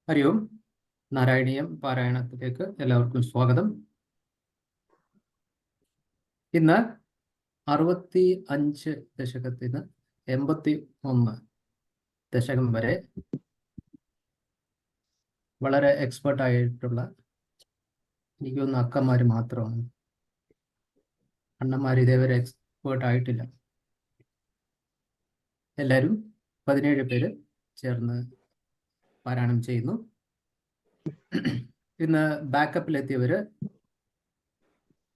ഹരി ഓം. നാരായണീയം പാരായണത്തിലേക്ക് എല്ലാവർക്കും സ്വാഗതം. ഇന്ന് 65 ദശകത്തിന് 81 ദശകം വരെ വളരെ എക്സ്പേർട്ട് ആയിട്ടുള്ള എനിക്കൊന്ന് അക്കന്മാർ മാത്രമാണ്. അണ്ണന്മാർ ഇതേവരെ എക്സ്പേർട്ട് ആയിട്ടില്ല. എല്ലാവരും 17 പേര് ചേർന്ന് പാരായണം ചെയ്യുന്നു. ഇന്ന് ബാക്കപ്പിലെത്തിയവര്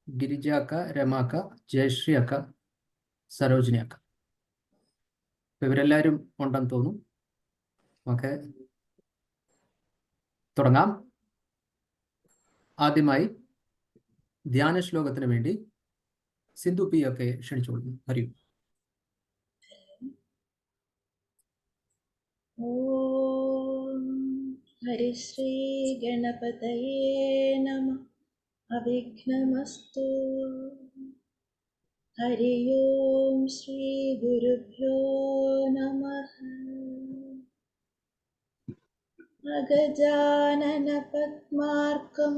ഗിരിജാക്ക, രമാക്ക, ജയശ്രീ അക്ക, സരോജിനി അക്ക. ഇവരെല്ലാവരും ഉണ്ടെന്ന് തോന്നും. നമുക്ക് തുടങ്ങാം. ആദ്യമായി ധ്യാന ശ്ലോകത്തിന് വേണ്ടി സിന്ധു പി ഒക്കെ ക്ഷണിച്ചുകൊള്ളുന്നു. ഹരി ഓം. ഹരിശ്രീ ഗണപതയേ നമഃ. അവിഘ്നമസ്തു. ഹരി ഓം ശ്രീ ഗുരുഭ്യോ നമഃ. അഗജാനന പദ്മാർക്കം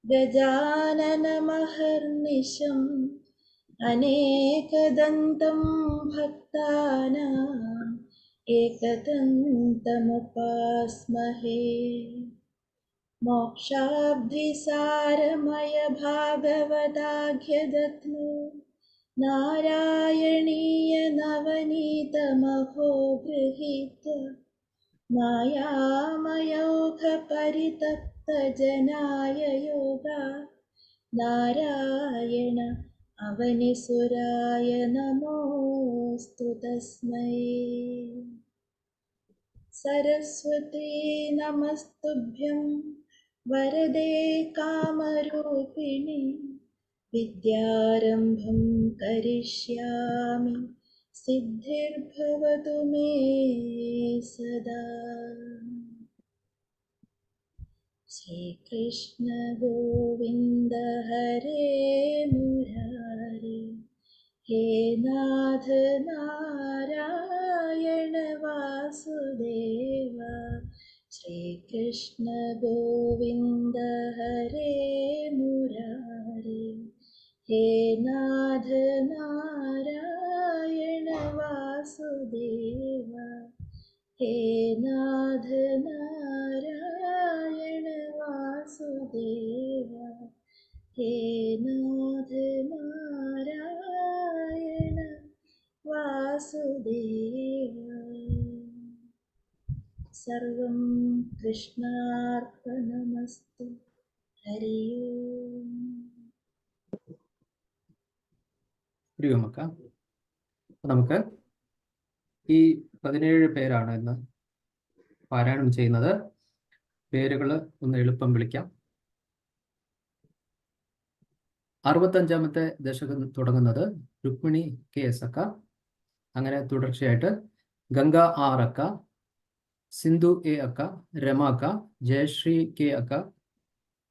ഗജാനനമഹർനിശം അനേകദന്തം ഭക്താനാം ഏകദന്തമുപാസ്മഹേ. മോക്ഷാബ്ധിസാരമയ ഭാഗവതാഖ്യദത്നോ നാരായണീയ നവനീതമഹോ ഗൃഹീത്വ മായാമയോഘ പരിതപ്തജനായ യോഗാ നാരായണ അവനിസുരായ നമോസ്തു തസ്മൈ. സരസ്വതീ നമസ്തുഭ്യം വരദേ കാമരൂപിണി. വിദ്യാരംഭം കരിഷ്യാമി സിദ്ധിർഭവതു മേ സദാ. ശ്രീകൃഷ്ണ ഗോവിന്ദ ഹരേ മുരാരി. ഹേ നാഥ നാരായണ വാസുദേവ. ശ്രീകൃഷ്ണ ഗോവിന്ദ ഹരേ മുരാരി. ഹേ നാഥ നാരായണ വാസുദേവ. ഹേ നാഥ നാരായണ വാസുദേവ. ഹേ നാഥ നാരായണ വാസുദേവ. സർവം കൃഷ്ണാർപ്പണമസ്തു. ഹരി ഓം. പ്രിയമക്ക, നമുക്ക് ഈ 17 പേരാണ് ഇന്ന് പാരായണം ചെയ്യുന്നത്. പേരുകൾ ഒന്ന് എളുപ്പം വിളിക്കാം. 65-ാമത്തെ ദശകം തുടങ്ങുന്നത് രുക്മിണി കെ എസ് അക്ക, അങ്ങനെ തുടർച്ചയായിട്ട് ഗംഗ ആർ അക്ക, സിന്ധു എ അക്ക, രമ അക്ക, ജയശ്രീ കെ അക്ക,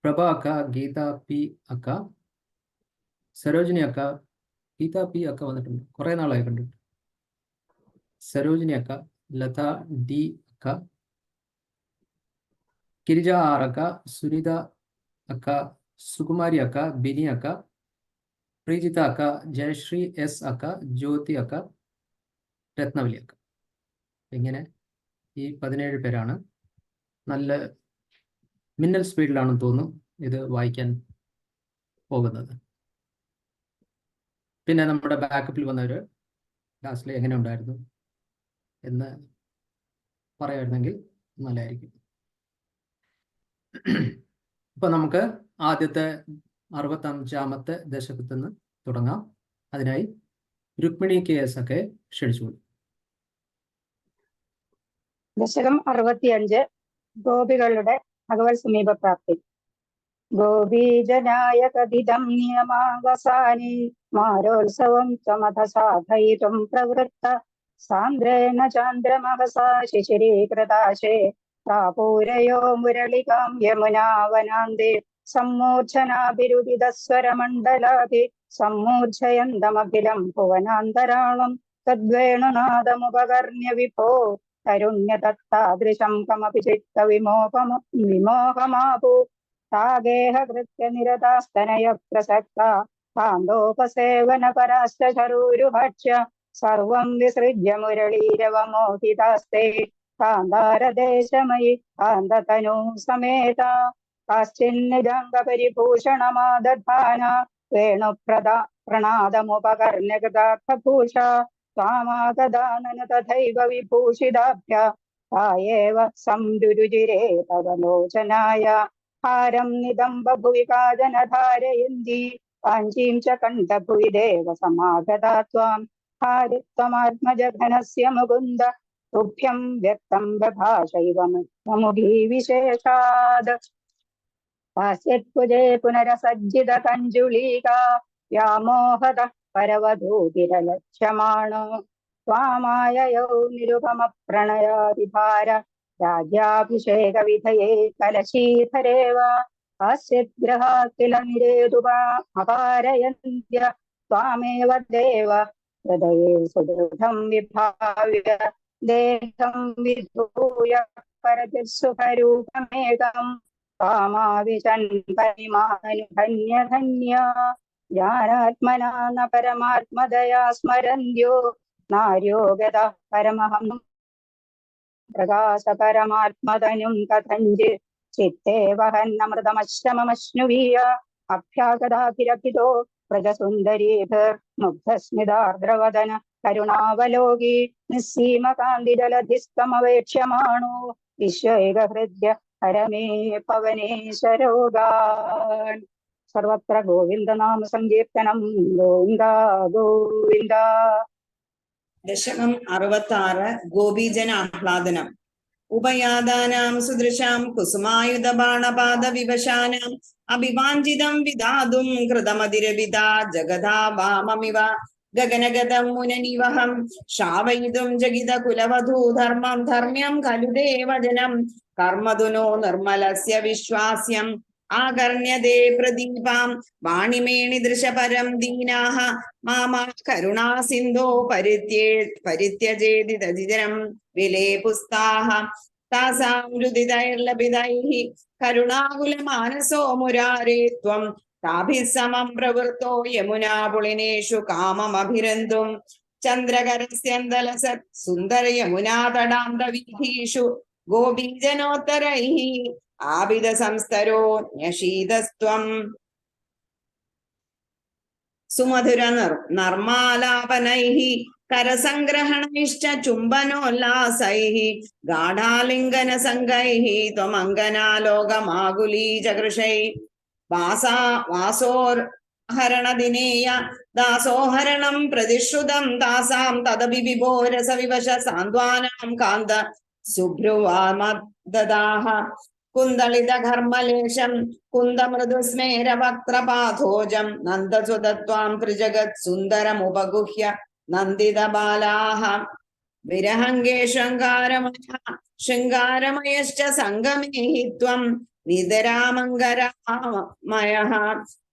പ്രഭ അക്ക, ഗീത പി അക്ക, സരോജിനി അക്ക. ഗീത പി അക്ക വന്നിട്ടുണ്ട്, കുറെ നാളായി കണ്ടിട്ട്. സരോജിനി അക്ക, ലത ഡി അക്ക, ഗിരിജ ആർ അക്ക, സുനിത അക്ക, സുകുമാരി അക്ക, ബിനി അക്ക, പ്രീജിത അക്ക, ജയശ്രീ എസ് അക്ക, ജ്യോതി അക്ക, രത്നവലി അക്ക. ഇങ്ങനെ ഈ 17 പേരാണ്. നല്ല മിന്നൽ സ്പീഡിലാണെന്ന് തോന്നുന്നു ഇത് വായിക്കാൻ പോകുന്നത്. പിന്നെ നമ്മുടെ ബാക്കപ്പിൽ വന്നവർ ക്ലാസ്സിൽ എങ്ങനെ ഉണ്ടായിരുന്നു എന്ന് പറയുമായിരുന്നെങ്കിൽ നല്ലതായിരിക്കും. ഇപ്പൊ നമുക്ക് ആദ്യത്തെ 65-ാമത്തെ ദശകത്തിൽ നിന്ന് തുടങ്ങാം. അതിനായി രുക്മിണി കെ എസ് ഒക്കെ ക്ഷണിച്ചുകൊള്ളു. ദശകം 65. ഗോപികളുടെ ഭഗവത് സമീപപ്രാപ്തി. ഗോപീജനായ കഥിതം നിയമാവസാനി മാരോത്സവം സമത സാധയിതും പ്രവൃത്ത സാന്ദ്രേണ ചാന്ദ്രമഹസാ ശിശിരീകൃതാശേ പ്രാപൂരയോ മുരളികാം യമുനാവനാന്തേ സമ്മൂർച്ഛനാഭിരുദിതസ്വരമണ്ഡലാഭി സമ്മൂർച്ഛയന്തമഖിലം ഭുവനാന്തരാളം തദ്വേണുനാദമുപകർണ്യ വിഭോ തരുണ്യതത്താദൃശം കമപി ചിത്തവിമോഹമാപു താഗേഹകൃത്യനിരതാസ്തനയ പ്രസക്ത കാന്തോപസേവനപരാശ്ച ശരൂരുഭക്ഷ്യ സർവം വിസൃജ്യ മുരളീരവമോഹിതാസ്തേ കാന്താരദേശമയി കാന്തതനൂ സമേത കാശ്ചിന്നിജാംഗപരിഭൂഷണമാദധാന പ്രണാദമുപകർണ്യഗതാർത്ഥഭൂഷ त्वामागदानन तथैव विभूषिताभ्य तायेव संरुरुजिरे तव लोचनाय हारं निदम्बभुवि काजन धारयन्ती काञ्चीं च कण्ठभुवि देव समागता त्वां हारि त्वमात्मजघनस्य मुकुन्द तुभ्यं व्यक्तं बभाषैव मुभिविशेषाद् पास्यत्कुजे पुनरसज्जितकञ्जुलीका व्यामोहतः परवधूतिरलक्ष्यमाणो त्वामाययौ निरुपमप्रणयादिभार राज्याभिषेकविधये कलशीधरेव काश्चिद्ग्रहात् किल निरेतुपापारयन्त्य त्वामेव देव हृदये सुदृढं विभाव्य देहं विधूय परतिर्सुखरूपमेकं त्वामाविशन् परिमानु धन्य ज्ञानात्मना न परमात्मदया स्मरन्त्यो नार्यो गतः परमहं प्रकाश परमात्मतनुं कथञ्चित् चित्ते वहन्नमृतमश्रममश्नुवीय अभ्यागदाभिरभितो व्रजसुन्दरीभिर्मुग्धस्मितार्द्रवदन करुणावलोकी निस्सीमकान्तिजलधिस्तमवेक्ष्यमाणो विश्वैकहृद्य हरमे पवनेशरोगान् सर्वत्र गोविन्दनाम सङ्कीर्तनं गोविन्द गोविन्द. ദശകം 66 ഗോപീജന ആഹ്ലാദനം. ഉപയാദാനാം സുദൃശാം കുസുമായുധബാണപാദ വിവശാനാം അഭിവാഞ്ചിതം വിദാതും കൃതമതിരവിദാ ജഗദാ വാമമിവ ഗഗനഗതം മുനനിവഹം ശ്രാവയിതും ജഗിത കുലവധൂ ധർമ്മം ധർമ്മ്യം ഖലു ദേവജനം കർമ്മധുനോ നിർമ്മലസ്യ വിശ്വാസ്യം ആകർണ്യതേ പ്രദീപാം വാണിമേണി ദൃശപരം ദീനാഹ മാമാ കരുണാ സിന്ധോ പരിത്യജേതി തജിജനം വിലേപുസ്താഹ താസാം രുദിതൈർലഭിതൈഃ കരുണാകുലമാനസോ മുരാരേ ത്വം താഭിः സമം പ്രവൃത്തോ യമുനാപുളിനേഷു കാമമഭിരന്തും ചന്ദ്രകരസ്യന്തലസത് സുന്ദര യമുനാതടാന്തവീഥീഷു ഗോപീജനോത്തരൈഃ ആബിദ സംസ്തരോ ന്യഷീതസ്ത്വം സുമധുര നർമാലാപനൈഃ കരസംഗ്രഹണൈശ്ച ചുംബനോല്ലാസൈഃ ഗാഢാലിംഗന സംഗൈഃ ത്വമംഗനാലോകമാകുലീചകൃഷൈ വാസോർഹരണദിനേയ ദാസോഹരണം പ്രതിശ്രുതം താസാം തദപി വിഭോരസവിവശ സാന്ത്വാനാം കാന്ത സുഭ്രുവാമദദാഹ കുന്തളിത ഘർമ്മലേശം കുന്ദമൃദുസ്മേര വക്ത്രപാഥോജം നന്ദസുതത്വാം ത്രിജഗത് സുന്ദരമുപഗുഹ്യ നന്ദിത ബാലാഹ വിരഹംഗേ ശൃംഗാരമയശ്ച സംഗമേ ത്വം നിതരാമംഗരാമയഃ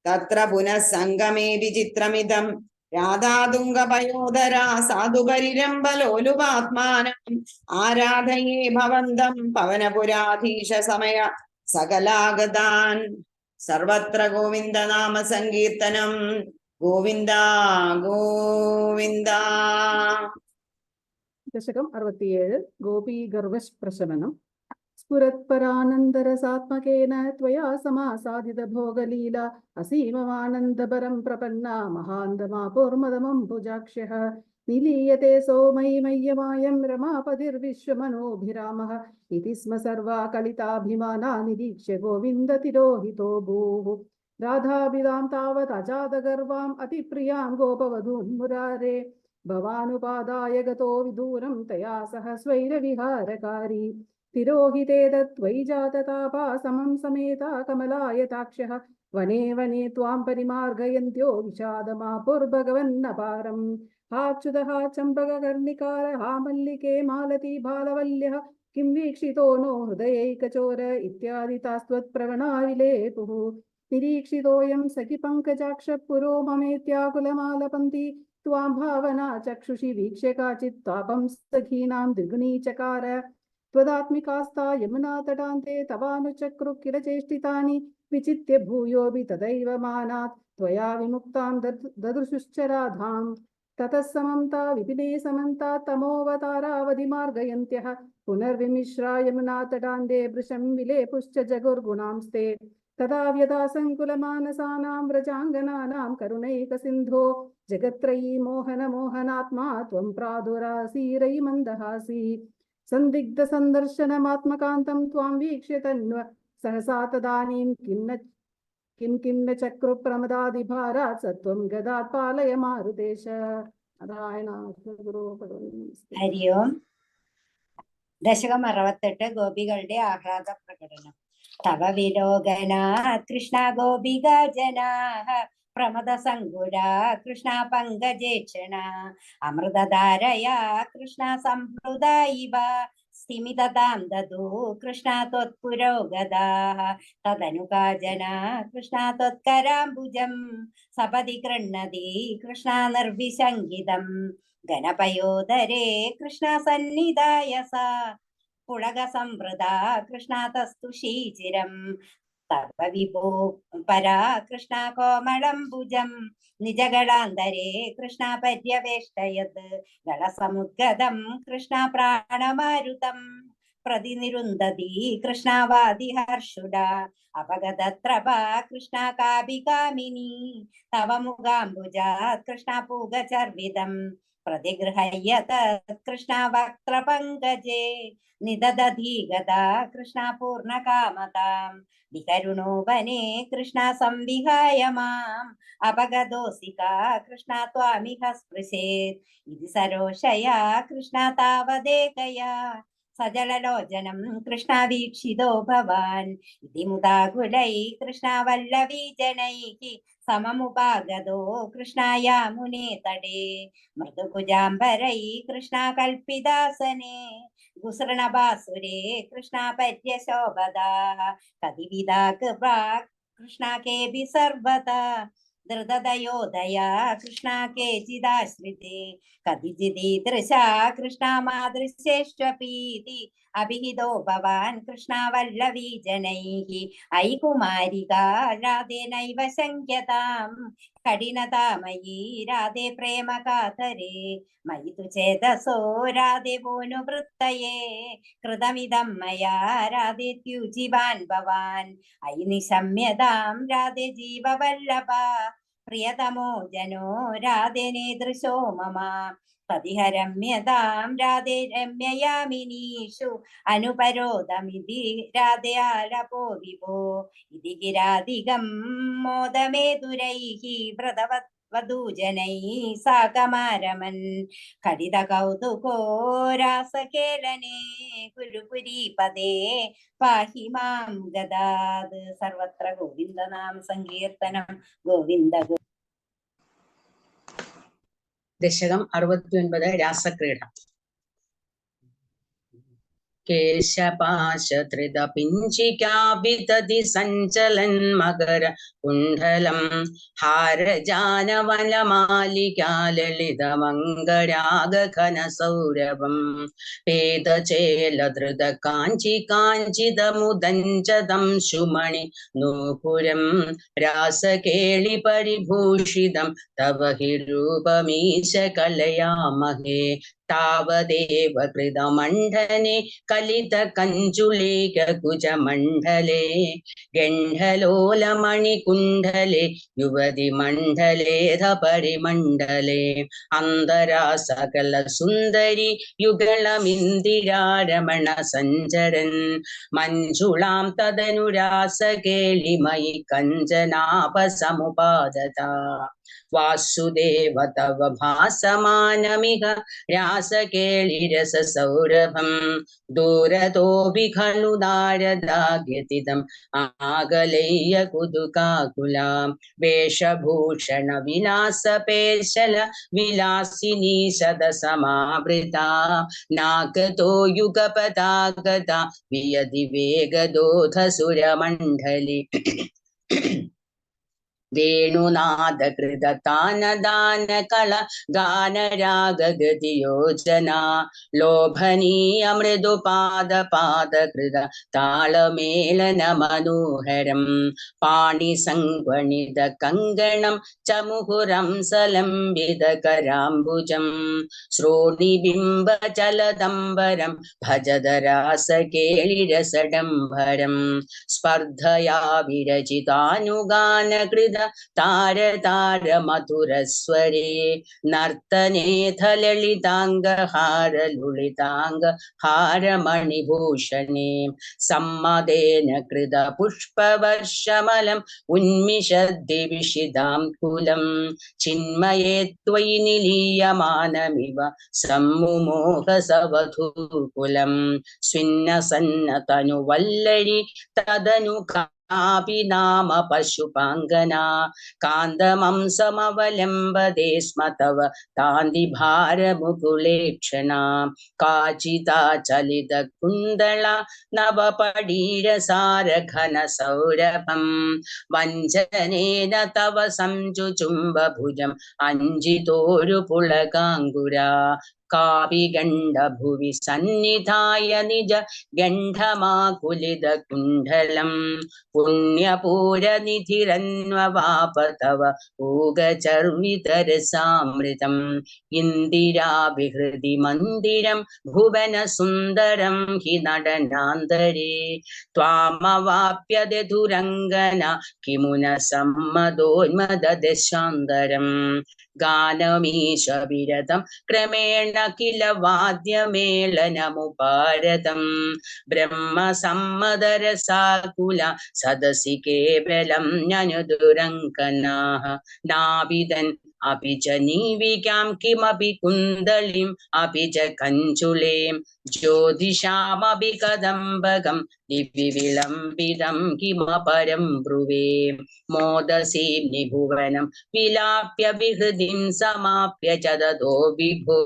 തത്ര പുനഃ സംഗമേ വിചിത്രമിദം രാധാതുംഗപയോധരാ സാധുപരിരംബലോലുപാത്മാനം ആരാധയേ ഭവന്തം പവനപുരാധീശ സമയ സകലാഗതാൻ. സർവത്ര ഗോവിന്ദ നാമ സങ്കീർത്തനം. ഗോവിന്ദ ഗോവിന്ദ. ദശകം 67 ഗോപീ ഗർവശമനം. സ്ഫുരത്പരാനന്ദരസാത്മകേന ത്വയാ സമാസാദിത ഭോഗലീല അസീമമാനന്ദപരം പ്രപന്ന മഹാന്തമാപൂർമതമം ഭുജാക്ഷ്യഃ നിലീയത്തെ സോമയി മയ്യമായം രമാപതിർവിശ്വമനോഭിരാമഃ ഇതി സ്മ സർവാ കലിതാഭിമാനാ നിരീക്ഷ്യ ഗോവിന്ദ തിരോഹിതോ ഭൂഃ രാധാഭിതാം താവത് അജാതഗർവാം അതിപ്രിയാം ഗോപവധൂൻ മുരാരേ ഭവാനുപാദായ ഗതോ വിദൂരം തയാ സഹ സ്വൈരവിഹാരകാരി തിരോഹിതേ തത്വൈ ജാതതാപാ സമം സമേതാ കമലായതാക്ഷ്യഃ വനേ വനേ ത്വാം പരിമാർഗയന്ത്യോ വിഷാദമാപുർഭഗവന്നപാരം ഹാച്യുതഃ ചമ്പകകർണികാര ഹാ മല്ലികേ മാലതി ബാലവല്യഃ കിം വീക്ഷിതോ നോ ഹൃദയൈകചോര ഇത്യാദി താസ്ത്വത്പ്രവണാവിലേപുഃ നിരീക്ഷിതോയം സഖി പങ്കജാക്ഷ പുരോ മമേത്യാകുലമാലപന്തി त्वां भावना चक्षुषि वीक्ष्य काचित् तापं सखीनां द्विगुणी चकार त्वदात्मिकास्ता यमुनातटान्ते तवानुचक्रुः किल चेष्टितानि विचित्य भूयोऽपि तदैव मानात् त्वया विमुक्तां ददृशुश्च राधाम् ततः समन्ता विपिने समन्ता तमोऽवतारावधिमार्गयन्त्यः पुनर्विमिश्रा यमुनातटान्ते वृषं विलेपुश्च जगुर्गुणांस्ते तदा व्यदासङ्कुलमानसानां व्रजाङ्गनानां करुणैकसिन्धो जगत्त्रयी मोहनात्मा त्वं प्रादुरासीरयि मन्दहासी सन्दिग्धसन्दर्शनमात्मकान्तं त्वां वीक्ष्य तन्व सहसा तदानीं किं न चक्रुप्रमदादिभारात् सत्वं गदात् पालय मारुतेश नारायण गुरु भगवन् ഹരി ഓം. ദശകം 68 ഗോപികളുടെ ആഹ്ലാദ പ്രകടനം. തവ വിലോകനാ കൃഷ്ണ ഗോപിക ജനാഃ പ്രമദ സങ്കുലാ കൃഷ്ണ പങ്കജേക്ഷണ അമൃതധാരയാ കൃഷ്ണ സംപ്ലുത ഇവ സ്ഥിമിതതാം ദദൂ കൃഷ്ണ ത്വത്പുരോഗതാഃ തദനുകാജന കൃഷ്ണ ത്വത്കരാംബുജം സപദി ഗൃഹ്ണതി കൃഷ്ണ നിർവിശങ്കിതം ഗണപയോദരേ കൃഷ്ണ സന്നിധായ സാ പുളക സംവൃത കൃഷ്ണ തസ്തു ശീചിരം തവ വിഭോ പരാ കൃഷ്ണ കോമളംബുജം നിജഗളാന്തരേ കൃഷ്ണ പര്യവേഷ്ടയത് ഗളസമുദ്ഗതം കൃഷ്ണ പ്രാണമാരുതം പ്രതിനിരുന്ധതി കൃഷ്ണവാദിഹർഷുഡ അപഗതത്രപ കൃഷ്ണ കാപികാമിനി തവ മുഖാംബുജാത് കൃഷ്ണ പൂഗചർവിതം പ്രതിഗൃഹ്യത കൃഷ്ണ വക്ത്രപങ്കജേ നിദധീ ഗദാ കൃഷ്ണ പൂർണ്ണകാമതാം വികരുണോ വനേ കൃഷ്ണ സംവിഹായ മാം അപഗതോസികാ കൃഷ്ണ ത്വാമിഹ സ്പൃശേത് ഇതി സരോഷയാ കൃഷ്ണ താവദേകയാ സജലലോചനം കൃഷ്ണ വീക്ഷിതോ ഭവാൻ ഇതി മുദാകുലൈ കൃഷ്ണ വല്ലവീജനൈഃ സമമുപാഗതോ കൃഷ്ണായാമുനേ തടേ മൃദുകുജാംബരൈ കൃഷ്ണ കൽപ്പിതാസനേ ഗുസൃണഭാസുരേ കൃഷ്ണ പര്യശോഭദാഃ കതിവിദാ കൃപാ കൃഷ്ണ കേപി സർവദാ ധൃതദയോദയാ കൃഷ്ണ കേചിദാശ്രിതേ കതിചിദീദൃശാ കൃഷ്ണ മാതൃശ്യേഷ്വപീതി അഭിഹിതോ ഭവാൻ കൃഷ്ണ വല്ലവീജനൈഃ ഐ കുമാരികാ രാധേ നൈവ ശങ്ക്യതാം കഠിനതാമയീ രാധേ പ്രേമകാതരേ മയി തു ചേതസോ രാധേ പൂനുവൃത്തയേ കൃതമിദം മയാ രാധേ ത്യുജിവാൻ ഭവാൻ ഐ നിശമ്യതാം രാധേ ജീവവല്ലഭ പ്രിയതമോ ജനോ രാധേ നേദൃശോ മമ പ്രതിഹരമ്യതാം രാധേ രമ്യയാമിനീഷു അനുപരോധമിതി രാധേ ആലപോ വിഭോ ഇതി ഗിരാധികം മോദമേതുരൈഃ വ്രതവത് വധൂജനൈഃ സാകമാരമൻ ഖടിത കൗതുകോ രാസകേലനേ കുരുപുരീപദേ പാഹി മാം ഗദാത്. സർവത്ര ഗോവിന്ദനാമ സങ്കീർത്തനം. ഗോവിന്ദ. ദശകം 69 രാസക്രീഡ. കേശപാശധൃതപിഞ്ചികാവിതതി സഞ്ചലൻ മകര കുണ്ഡലം ഹാരജാനവനമാലികാലളിതമംഗരാഗഘനസൗരഭം പേദചേലധൃത കാഞ്ചി കാഞ്ചിതമുദഞ്ചതം ശുമണി നൂപുരം രാസകേളി പരിഭൂഷിതം തവ ഹി രൂപമീശ കലയാമഹേ താവദേവ കൃതമണ്ഡനെ കലിത കഞ്ചുലേഖ കുജമണ്ഡലേ ഗണ്ഡലോലമണികുണ്ഡലേ യുവതി മണ്ഡലേധ പരിമണ്ഡലേ അന്തരാ സകല സുന്ദരി യുഗളമിന്ദിരാരമണ സഞ്ചരൻ മഞ്ജുളാം തദനുരാസകേളിമയി കഞ്ചനാപസമുപാദത വാസുദേവ തവ ഭാസമാനമിഹ രാസകേളിരസസൗരഭം ദൂരതോപി ഖലു നാരദാഗ്യതിദം ആകലയ്യ കുതുകാകുലാം വേഷഭൂഷണ വിലാസപേശല വിലാസിനി സദസമാവൃത നാഗതോ യുഗപതാഗത വിയതി വേഗദോധസുരമണ്ഡലി വേണുനാദകൃതതാനദാനകള ഗാനരാഗഗതിയോജന ലോഭനീയ മൃദുപാദപാദകൃത താളമേളന മനോഹരം പാണിസംഗണിത കങ്കണം ചമുഹുരം സലംബിത കരാംബുജം ശ്രോണിബിംബചലദംബരം ഭജദരാസകേളിരസഡംബരം സ്പർദ്ധയാ വിരചിതാനുഗാനകൃത താരതാരമധുരസ്വരേ നർത്തനേഥ ലളിതാംഗഹാരലുളിതാംഗ ഹാരമണിഭൂഷണേ സമ്മദേന കൃത പുഷ്പവർഷമലം ഉന്മിഷദ്ദിവിഷിതാം കുലം ചിന്മയേ ത്വയി നിലീയമാനമിവ സമ്മുമോഹസവധൂകുലം സ്വിന്നസന്നതനുവല്ലരി തദനു നാമ പശുപാംഗന കാന്തമംസമവലംബദേ സ്മ തവ താന്തിഭാരമുകുലേക്ഷണ കാചിതാ ചലിത കുന്തള നവപടീരസാരഘന സൗരഭം വഞ്ചനേന തവ സംജുചുംബഭുജം അഞ്ജിതോരു പുളകാങ്കുര കാപിഗണ്ഡഭുവി സന്നിധായ നിജ ഗണ്ഡമാകുലിത കുണ്ഡലം പുണ്യപൂരനിധിരന്വവാപ തവ ഊഗചർവിതരസാമൃതം ഇന്ദിരാഭിഹൃതി മന്ദിരം ഭുവന സുന്ദരം ഹി നടനാന്തരേ ത്വാമവാപ്യതെ ദുരംഗന കിമുന സമ്മദോന്മദശാന്തരം ഗാനമീശ വിരതം ക്രമേണ കില വാദ്യമേളനമുപാരതം ബ്രഹ്മസമ്മദരസാകുല സദസി കേവലം നനുദുരങ്കനാഃ നാവിദൻ അപി ച നീവികാം കിമപി കുന്ദളിം അപി ച കഞ്ചുളേം ജ്യോതിഷാമപി കദംബകം ദിവ്യ വിളംബിതം കിമപരം ബ്രുവേ മോദസീം നിഭുവനം വിലാപ്യ വിഹൃതിം സമാപ്യ ച ദദോ വിഭോ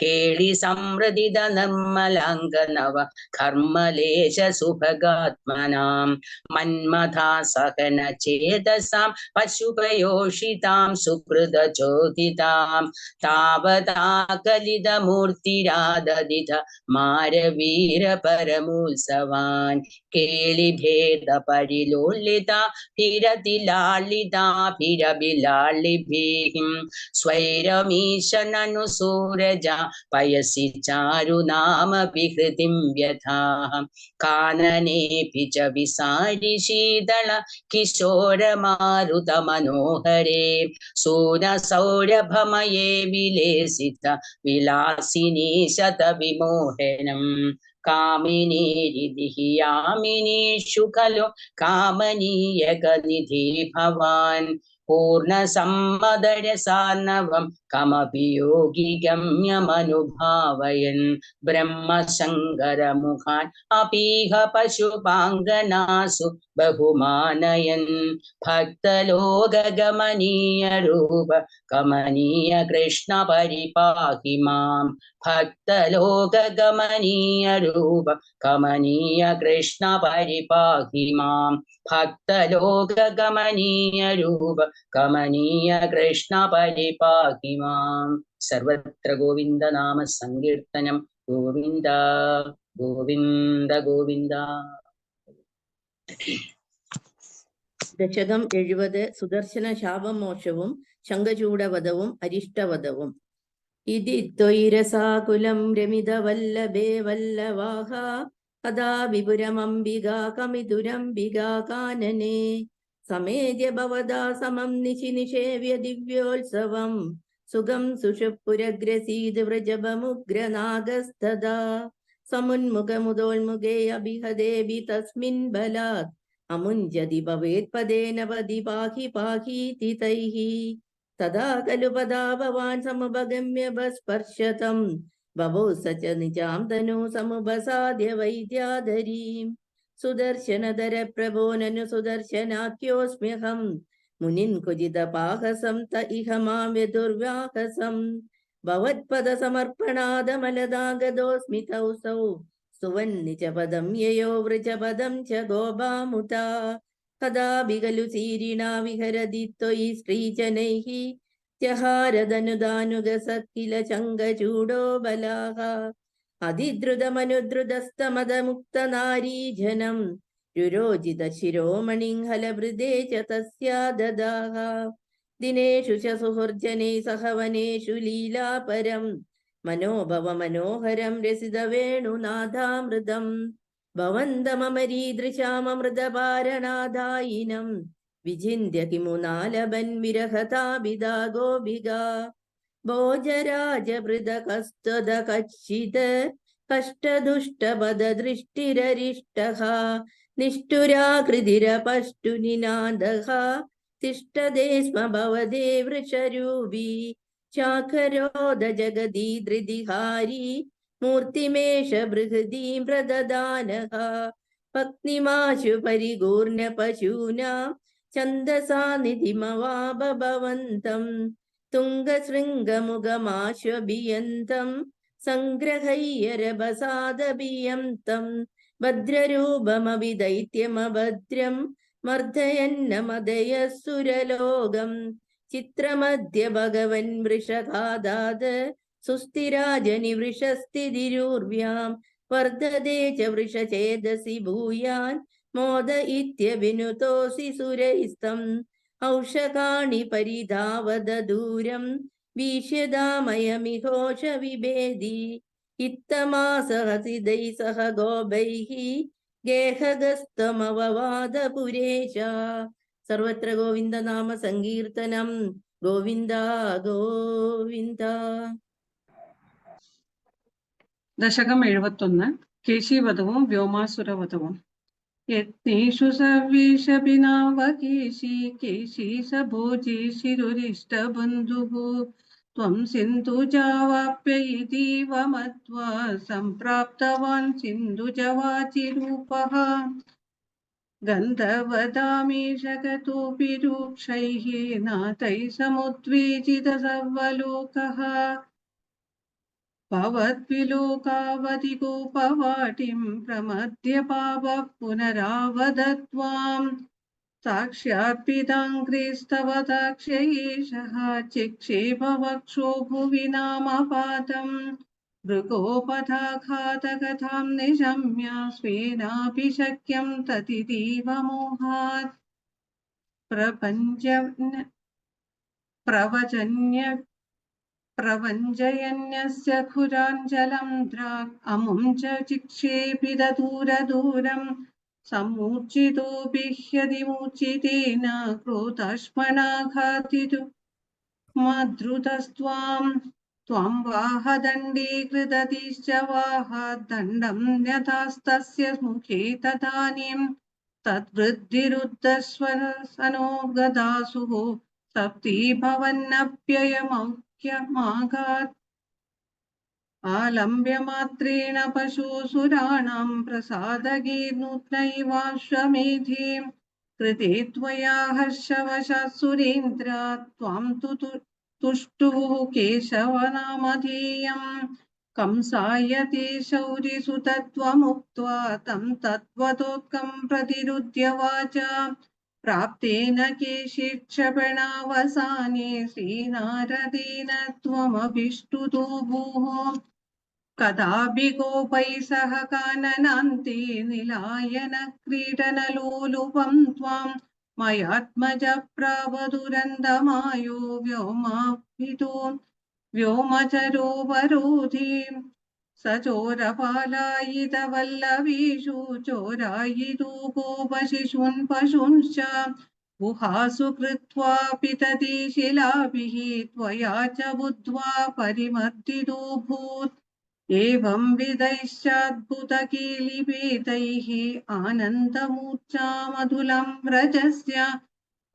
കേളി സംഹൃദിത നിർമ്മലാംഗനവ കർമ്മലേശ സുഭഗാത്മനാം മന്മഥാ സഹന ചേതസാം പശുപയോഷിതാം സുകൃത ചോദിതാം താവതാ കലിത മൂർത്തിരാദദിത മാരവീര പരമോത്സവാൻ കേളിഭേദ പരിലോലിത ഭിരതിലാളിതാഭിരഭിലാളിഭിഃ സ്വൈരമീശനനു സൂരജ പയസി ചാരുനാമ വിഹൃതിം വ്യഥാഃ കാനനേപി ച വിസാരി ശീതള കിശോരമാരുത മനോഹരേ സൂരസൗരഭമയേ വിലേസിത വിലാസിനീ ശത വിമോഹനം കാമിനീരിതി യാമിനീഷു ഖലു കാമനീയകനിധി ഭവാൻ പൂർണ്ണസമ്മദരസാർണവം കമപി യോഗി ഗമ്യമനുഭാവയൻ ബ്രഹ്മശങ്കരമുഖാൻ അപീഹ പശുപാംഗനാസു ബഹുമാനയൻ ഭക്തലോകഗമനീയ രൂപ കമനീയ കൃഷ്ണ പരിപാഹി മാം ഭക്തലോകഗമനീയ രൂപ കമനീയ കൃഷ്ണ പരിപാഹി മാം ഭക്തലോകഗമനീയ രൂപ കമനീയ കൃഷ്ണ പരിപാഹി മാം സർവത്ര ഗോവിന്ദ നാമ സങ്കീർത്തനം ഗോവിന്ദ ഗോവിന്ദ ഗോവിന്ദ. ദശകം 70 സുദർശന ശാപമോക്ഷവും ശംഖചൂഡവധവും അരിഷ്ടവധവും. ഇതി ത്വയിരസാകുലം രമിത വല്ലഭേ വല്ലവാഹ കഥാ വിപുരമംബികാ കമിതുരംബികാ കാനനെ സമേദ്യ ഭവദാ സമം നിശി നിഷേവ്യ ദിവ്യോത്സവം സുഖം സുഷുപുരഗ്രസീത് വ്രജപമുഗ്രനാഗസ്തദാ സമുന്മുഖമുദോന്മുഖേ അഭിഹദേവി തസ്മിൻ ബലാത് അമുഞ്ജതി ഭവേത് പദേന വദി പാഹി പാഹീതി തൈഃ തദാ ഖലു പദാ ഭവാൻ സമുപഗമ്യ ബസ്പർശതം ബഭോ സച നിജാം തനു സമുപസാദ്യ വൈദ്യാധരീം സുദർശനധര പ്രഭോനനു സുദർശനാഖ്യോസ്മ്യഹം മുനിൻ കുജിത പാഹസം ത ഇഹ മാം യദുർവ്യാഹസം ഭവത്പദ സമർപ്പണാദമലദാഗതോസ്മി തൗസൗ സുവന്നിച പദം യയോ വൃജപദം ച ഗോപാമുതാ कदापि खलु सीरिणा विहरति त्वयि श्रीजनैः त्यहारदनुदानुगसः किल चङ्गचूडो बलाः अधिद्रुतमनुद्रुतस्तमदमुक्तनारीजनं रुरोजितशिरोमणिं हलभृदे च तस्या ददाः दिनेषु च सुहृर्जनैः सह वनेषु लीलापरं मनोभवमनोहरं रसितवेणुनादामृतम् भवन्तमरीदृशाममृतपारणादायिनं विचिन्त्य किमुनालभन् विरहताभिदा गोपिका भोजराजभृतकस्तुदकच्चित् कष्टदुष्टपददृष्टिररिष्टः निष्ठुराकृतिरपष्टुनिनादः तिष्ठते स्म भवदे वृषरूपी चाकरोद जगदी धृतिहारी मूर्तिमेष बृहदीं प्रददानः पत्नीमाशु परिगूर्णपशूनां छन्दसा निधिमवाप भवन्तम् तुङ्गशृङ्गमुखमाश्वभियन्तं सङ्ग्रहय्य रभसादभियन्तं भद्ररूपमभिदैत्यमभद्रं मर्दयन्नमदयः सुरलोकम् चित्रमध्य भगवन् वृषघादात् सुस्थिराजनिवृषस्थितिरूर्व्यां वर्धते च वृषचेदसि भूयान् मोदयित्यभिनुतोऽसि सुरैस्तम् औषकाणि परिधावद दूरं वीक्ष्यदामयमिघोष विभेदी इत्थमासहसिदैः सह गोपैः गेहगस्तमववाद पुरेश सर्वत्र गोविन्दनाम सङ्कीर्तनं गोविन्द गोविन्द. ദശകം 71 കേശീവധവും വ്യോമാസുരവധവും. യത്നേഷു സർവേഷഭിനാവകേശി കേശീ സ ഭോജേ ശിരുരിഷ്ടബന്ധുഃ ത്വം സിന്ധുജാവാപ്യ ഇതീവ മത്വാ സംപ്രാപ്തവാൻ സിന്ധുജവാചിരൂപഃ ഗന്ധവദാമീഷകതോപി രൂക്ഷൈഃ നാഥൈः സമുദ്വേജിത സർവലോകഃ भवद्विलोकावधिगोपवाटिं प्रमद्य पापः पुनरावदत्वां साक्षात्पिताङ्घ्रिस्तव दाक्ष्येषः चिक्षेपवक्षो भुवि नामपातं मृगोपधाघातकथां निशम्य स्वेनापि शक्यं ततितीव मोहात् प्रवञ्जयन्यस्य खुराञ्जलं द्राक् अमुं च चिक्षेपित दूरदूरं सम्मूर्छितोऽभिह्यतिमूर्छितेन क्रोधाश्मनाघातितु मधृतस्त्वां त्वां वाहदण्डे कृततिश्च वाहाद्दण्डं न्यतास्तस्य मुखे तदानीं तद्वृद्धिरुद्धस्वनो गदासुः सप्ती भवन्नप्ययमौख्यमाघात् आलम्ब्यमात्रेण पशुसुराणां प्रसादगीर्नूत्नैवाश्वमेधे कृते त्वया हर्षवशात् सुरेन्द्र त्वां तु तुष्टुः केशवनामधेयम् कंसाय ते शौरिसुतत्वमुक्त्वा तं तद्वतोत्कं प्रतिरुध्य वाचा प्राप्तेन केशिक्षपणावसाने श्रीनारदेन त्वमभिष्टुतो भूः कदापि गोपैः सह काननान्ते निलायनक्रीडनलोलुपं त्वां मयात्मज प्रावदुरन्दमायो व्योमाभितो व्योमचरोपरोधे सचोरपालायितवल्लवीषु चोरायितो गोपशिशून् पशूंश्च गुहासु कृत्वा पितति शिलाभिः त्वया च बुद्ध्वा परिमर्दितो भूत् एवं विधैश्चाद्भुतकीलिपेतैः आनन्दमूर्च्छामधुलं व्रजस्य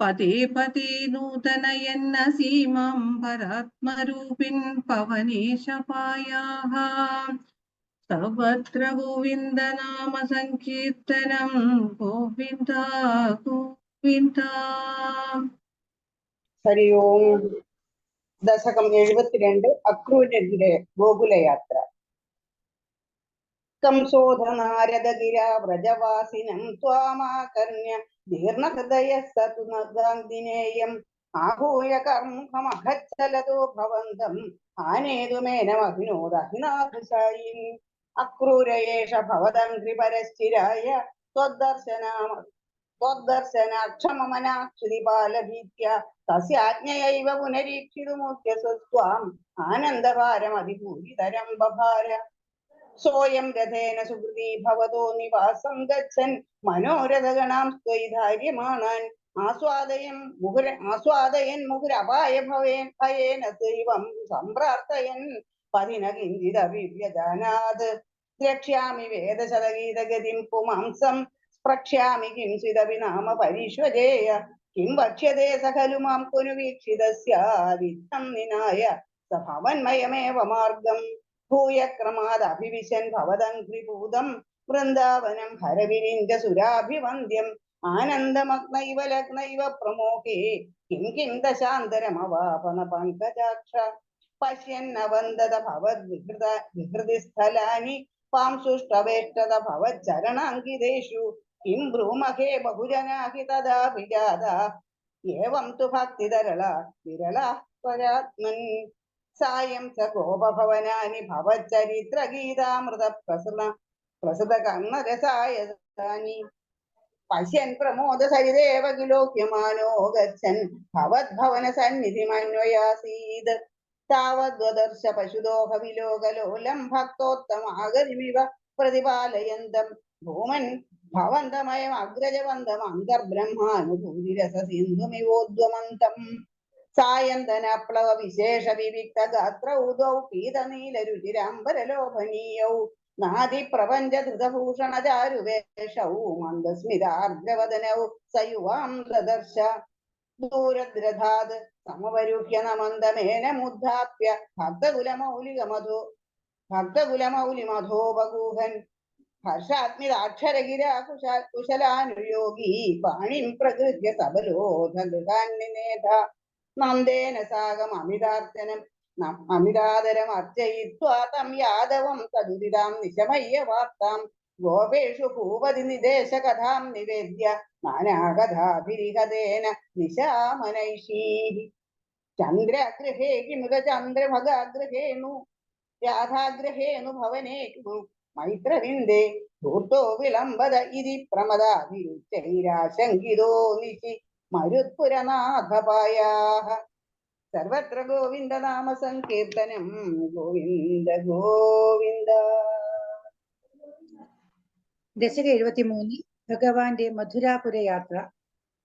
पदे पदे नूतनयन्न सीमां परात्मरूपिन् पवनेशपायाः सर्वत्र गोविन्द नाम सङ्कीर्तनं गोविन्द गोविन्द. ഹരി ഓം. ദശകം 72 അക്രൂരന്റെ ഗോകുലയാത്ര. कंसोधनारदगिरा व्रजवासिनं त्वामाकर्ण्य दीर्णहृदयः स तु नगान्दिनेयम् आहूय कर्मुखमभच्छलतो भवन्तम् आनेतुमेनमभिनोदहिनाथशायिम् अक्रूर एष भवदङ्घ्रिपरश्चिराय त्वद्दर्शनाक्षममनाक्षुरिपालभीत्या तस्य आज्ञयैव पुनरीक्षितुमुद्यसस्त्वाम् आनन्दभारमधिभूरितरं बभार सोऽयं रथेन सुहृदी भवतो निवासं गच्छन् मनोरथगणां त्वयि धार्यमाणान् आस्वादयन् मुहुरपाय भयेन दैवं सम्प्रार्थयन् पदिन किञ्चिदपि व्यजानात् द्रक्ष्यामि वेदशतगीतगतिं पुमांसं स्प्रक्ष्यामि किंचिदपि नाम परिष्वजेय किं वक्ष्यते स खलु मां कुरु वीक्षितस्यादित्थं निनाय स भवन्मयमेव मार्गम् भूय क्रमादभिविशन् भवदङ्घ्रिपूतं वृन्दावनं हरविरिञ्च सुराभिवन्द्यम् आनन्दमग्नैव लग्नैव प्रमोहे किं दशान्तरमवापन पङ्कजाक्ष पश्यन्नवन्दत भवद्विहृतिस्थलानि पांसुष्टवेष्टद भवच्चरणाङ्कितेषु किं ब्रूमहे बहुजना हि तदा विजाता एवं तु भक्तितरला विरला त्वयात्मन् सायं स गोपभवनानि भवच्चरित्रगीतामृत प्रसृतकर्णरसायतानि पश्यन् प्रमोदसरिदेव विलोक्यमानो गच्छन् भवद्भवनसन्निधिमन्वयासीत् तावद्वदर्श पशुदोहविलोकलोलं भक्तोत्तमागतिमिव प्रतिपालयन्तम् भूमन् भवन्तमयमग्रजवन्तम् अन्तर्ब्रह्मानुभूतिरससिन्धुमिवोद्वमन्तम् सायन्तनप्लव विशेष विविक्त गात्र उदौ पीतनीलरुचिराम्बरलोभनीयौ नादिप्रपञ्च धृतभूषणचारुवेषौ मन्दस्मितार्द्रवदनौ स युवां ददर्श दूरद्रथात् समवरुह्य नमन्दमेन मुद्धाप्य भक्तकुलमौलिमधोपगूहन् हर्षात्मिदाक्षरगिरा कुशलानुयोगी पाणिं प्रकृत्य सबलोधगृहान्निनेथ नन्देन साकम् अमितादरम् अर्चयित्वा तं यादवं तदुदितां निशमय्य वार्तां गोपेषु भूपति निदेशकथां निवेद्य नानाकथाभिरिहतेन निशामनैषीः चन्द्रगृहे किमुत चन्द्रभगागृहेणु राधागृहेणु भवने मैत्रविन्दे धूर्तो विलम्बद इति प्रमदाभिरुच्चैराशङ्कितो निशि मरुत्पुरनाथपायाः सर्वत्र गोविन्द नाम संकीर्तनं गोविन्द गोविन्द. ദശക 73 ഭഗവാന്റെ മധുരാപുര യാത്ര.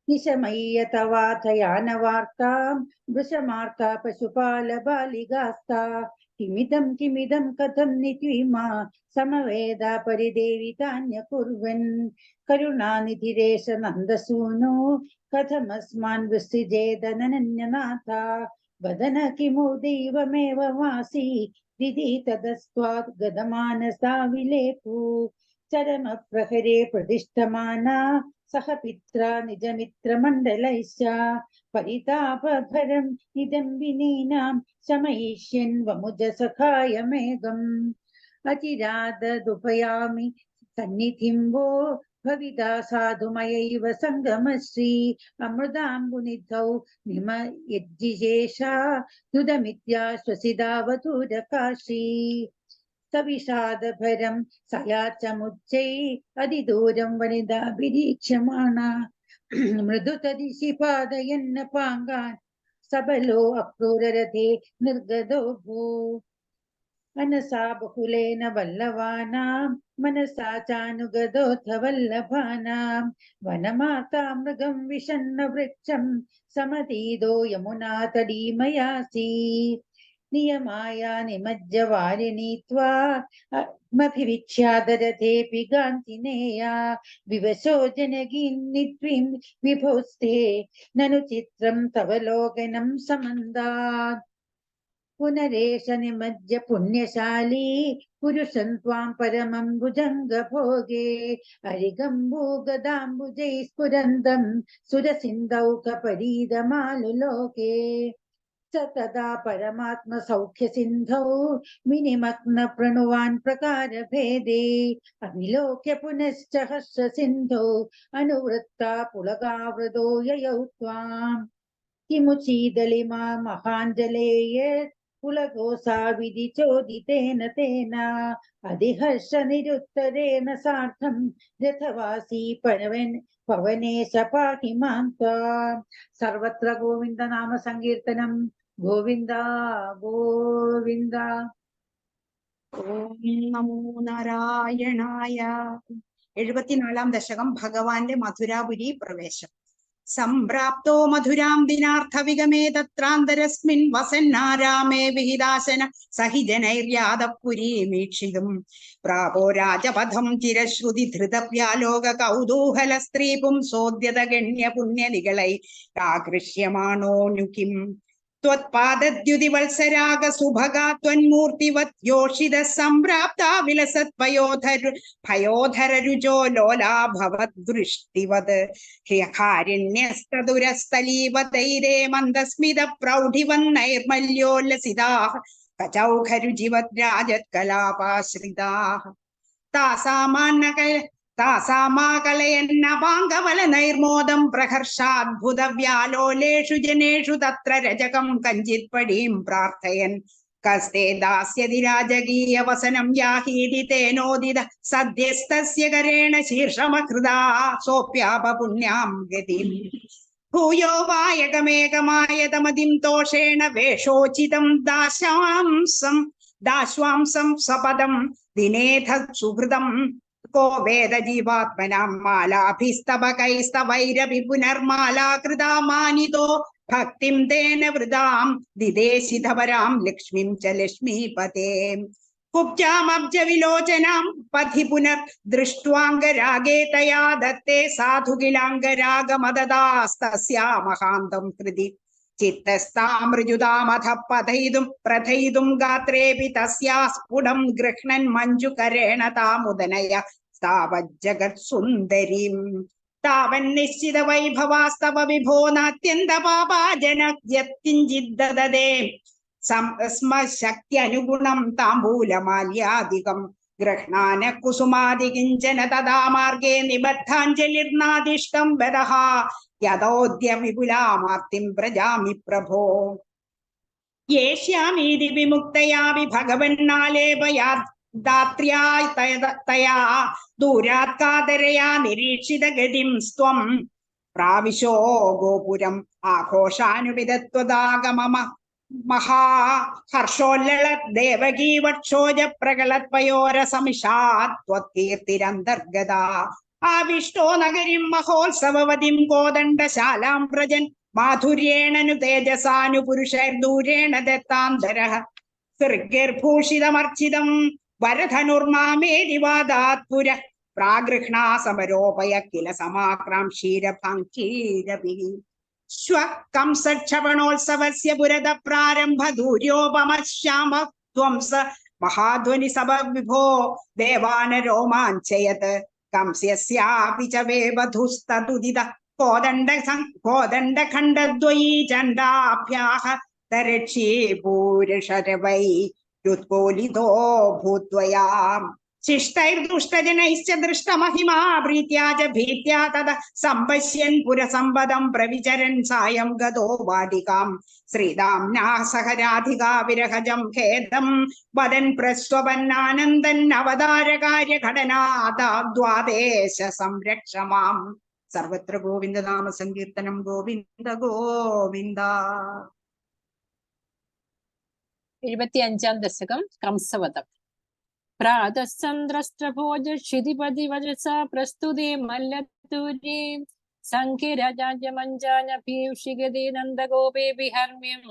നിശമയ്യ തവാഥയാനവാർത്താം വൃഷമാർത്ത പശുപാല ബാലികാസ്താ കിമിദം കഥം നിത്വിമാ സമവേദ പരിദേവിതാന്യ കുർവൻ കരുണാനിധിരേശ നന്ദസൂനോ കഥമസ്മാൻ വൃഷ്ടിജേതനന്യനാഥ വദന കിമു ദൈവമേവ വാസി ദിതി തദസ്ത്വാത് ഗതമാനസാ വിലേപു ചരമ പ്രഹരേ പ്രതിഷ്ഠമാന സഹ പിത്ര നിജമിത്രമണ്ഡലൈശ്ച പരിതാപഭരം ഇദം വിനീനാം ശമയിഷ്യൻ വമുജ സഖായമേകം അതിരാദുപയാമി സന്നിധിം വോ ഭവിതാ സാധുമയൈവ സംഗമശ്രീ അമൃതാംബുനിധൗ നിമയജ്ജിശേഷാ ദുദമിത്യാശ്വസിതാവധൂരകാശീ സവിഷാദഭരം സയാച്ചമുച്ചൈ അതിദൂരം വനിതാഭിരീക്ഷ്യമാണ മൃദുതദിശി പാദയന്ന പാങ്കാൻ സബലോ അക്രൂരരഥേ നിർഗതോ ഭൂ മനസാ ബഹുലേന വല്ലവാനാം മനസാ ചാനുഗതോഥ വല്ലഭാനാം വനമാതാ മൃഗം വിഷണ്ണ വൃക്ഷം സമതീതോ യമുനാ തടീമയാസി നിയമായ നിമജ്ജവാരിണീ ത്വാഭിവിച്ഛാദരഥേപി ഗാന്തിനേയാ വിവശോ ജനകീന്നിത്വിം വിഭോസ്തേ നനു ചിത്രം തവ ലോകനം സമന്താത് പുനരേഷ നിമജ്ജ പുണ്യശാലീ പുരുഷൻ ത്വാം പരമം ഭുജംഗഭോഗേ അരിഗംബൂഗദാംബുജൈ സ്ഫുരന്തം സുരസിന്ധൗകപരീതമാലുലോകേ तदा परमात्मसौख्यसिन्धौ विनिमग्नप्रणुवान् प्रकारभेदे अविलोक्य पुनश्च हर्षसिन्धौ अनुवृत्ता पुलकावृतो ययौ त्वाम् किमुचीदलिमा महाञ्जलेय पुलकोसा विधिचोदितेन तेन अधिहर्षनिरुत्तरेण सार्धं रथवासी पवनेश पाहि मां त्वाम् सर्वत्र गोविन्दनाम सङ्कीर्तनं गोविन्द गोविन्द ഓം നമോ നാരായണായ. 74 ദശകം ഭഗവാന്റെ മധുരാപുരി പ്രവേശം. സംപ്രാപ്തോ മധുരാം ദിനാർത്ഥവിഗമേ തത്രാന്തരസ്മിൻ വസന്നാരാമേ വിഹിതാസന സഹിജനൈര്യാദപുരീമീക്ഷിതും പ്രാപോ രാജപഥം ചിരശ്രുതി ധൃതവ്യാലോക കൗതൂഹല സ്ത്രീപും സോദ്യത ഗണ്യ പുണ്യനികളൈ ആകൃഷ്യമാണോനുകിം त्वत्पादद्युतिवत्सराग सुभगा त्वन्मूर्तिवत् योषितः सम्प्राप्ता विलसत् भयोधररुजो लोला भवद्दृष्टिवत् ह्यकारिण्यस्तदुरस्थलीवतैरे मन्दस्मित प्रौढिवन्नैर्मल्योल्लसिताः कचौखरुजिवत् राजत्कलापाश्रिताः तासामाकलयन्नवाङ्गवलनैर्मोदं प्रहर्षाद्भुतव्यालोलेषु जनेषु तत्र रजकं कञ्चित्पडीं प्रार्थयन् कस्ते दास्यति राजकीयवसनं याहीति तेनोदित सद्यस्तस्य करेण शीर्षमकृदा सोऽप्यापपुण्यां गतिम् भूयो वायकमेकमायतमतिं तोषेण वेषोचितं दाश्वांसं सपदं दिनेथ सुहृदं को वेद जीवात्मनां मालाभिस्तवकैस्तवैरपि पुनर्मालाकृता मानितो भक्तिं तेन वृदां दिदेशितवरां लक्ष्मीं च लक्ष्मीपते कुब्जामब्ज विलोचनां पथि पुनर्दृष्ट्वाङ्गरागे तया दत्ते साधु किलाङ्गरागमददास्तस्या महान्तं हृदि चित्तस्तामृजुतामथ पथयितुं प्रथयितुं गात्रेऽपि तस्या स्फुटं गृह्णन् मञ्जुकरेण तामुदनय तावज्जगत्सुन्दरीं तावन्निश्चित वैभवास्तव विभो नात्यन्तपापाजन यत्किञ्चिद्दददे स्म शक्त्यनुगुणं ताम्बूलमाल्यादिकं गृह्णान कुसुमादि किञ्चन तदा मार्गे निबद्धाञ्जलिर्नादिष्टं वदः यदोद्य विपुलामार्तिं व्रजामि प्रभो येष्यामीति विमुक्तयापि भगवन्नालेपयात् दात्र्या तया दूरात् कादरया निरीक्षितगतिं स्वं प्राविशो गोपुरम् आघोषानुविदत्वदागमम महाहर्षोल्ललत् देवकी वक्षोज प्रगलत्पयोरसमिषात् त्वत्कीर्तिरन्तर्गता आविष्टो नगरीं महोत्सववतीं कोदण्डशालां व्रजन् माधुर्येण नु तेजसानुपुरुषैर्दूरेण दत्तान्तरः सृग्भिर्भूषितमर्चितं वरधनुर्मामेदि वादात् पुरः प्रागृह्णा समरोपय किल समाक्रां क्षीरभाङ्क्षीरभिः श्वः कंसक्षपणोत्सवस्य पुरतः प्रारम्भ दूर्योपमश्याम त्वंस महाध्वनि विभो देवानरोमाञ्चयत् कंस्यस्यापि च वेवधुस्तदुदित कोदण्डखण्डद्वयी चण्डाभ्याः तरक्षी पूरुषरवै युत्कोलितो भूत्वया शिष्टैर्दुष्टजनैश्च दृष्टमहिमा प्रीत्या च भीत्या तद सम्पश्यन् पुरसम्पदं प्रविचरन् सायं गतो वाटिकां श्रीदाम्ना सह राधिका विरहजं खेदं वदन् प्रस्वपन्नानन्दन् अवतारकार्यघटनाद्वादेश संरक्ष माम् सर्वत्र गोविन्द नाम संकीर्तनं गोविन्द गोविन्द 75 ദശകം കംസവധം. പ്രാതശ്ചന്ദ്രസ്ത്രഭോജ ക്ഷിതിപതി വജസാ പ്രസ്തുതേ മല്ലത്തൂരേ സംഖ്യരാജാഞ്ജമഞ്ജാന പീയൂഷിഗതേ നന്ദഗോപേ വിഹർമ്മ്യം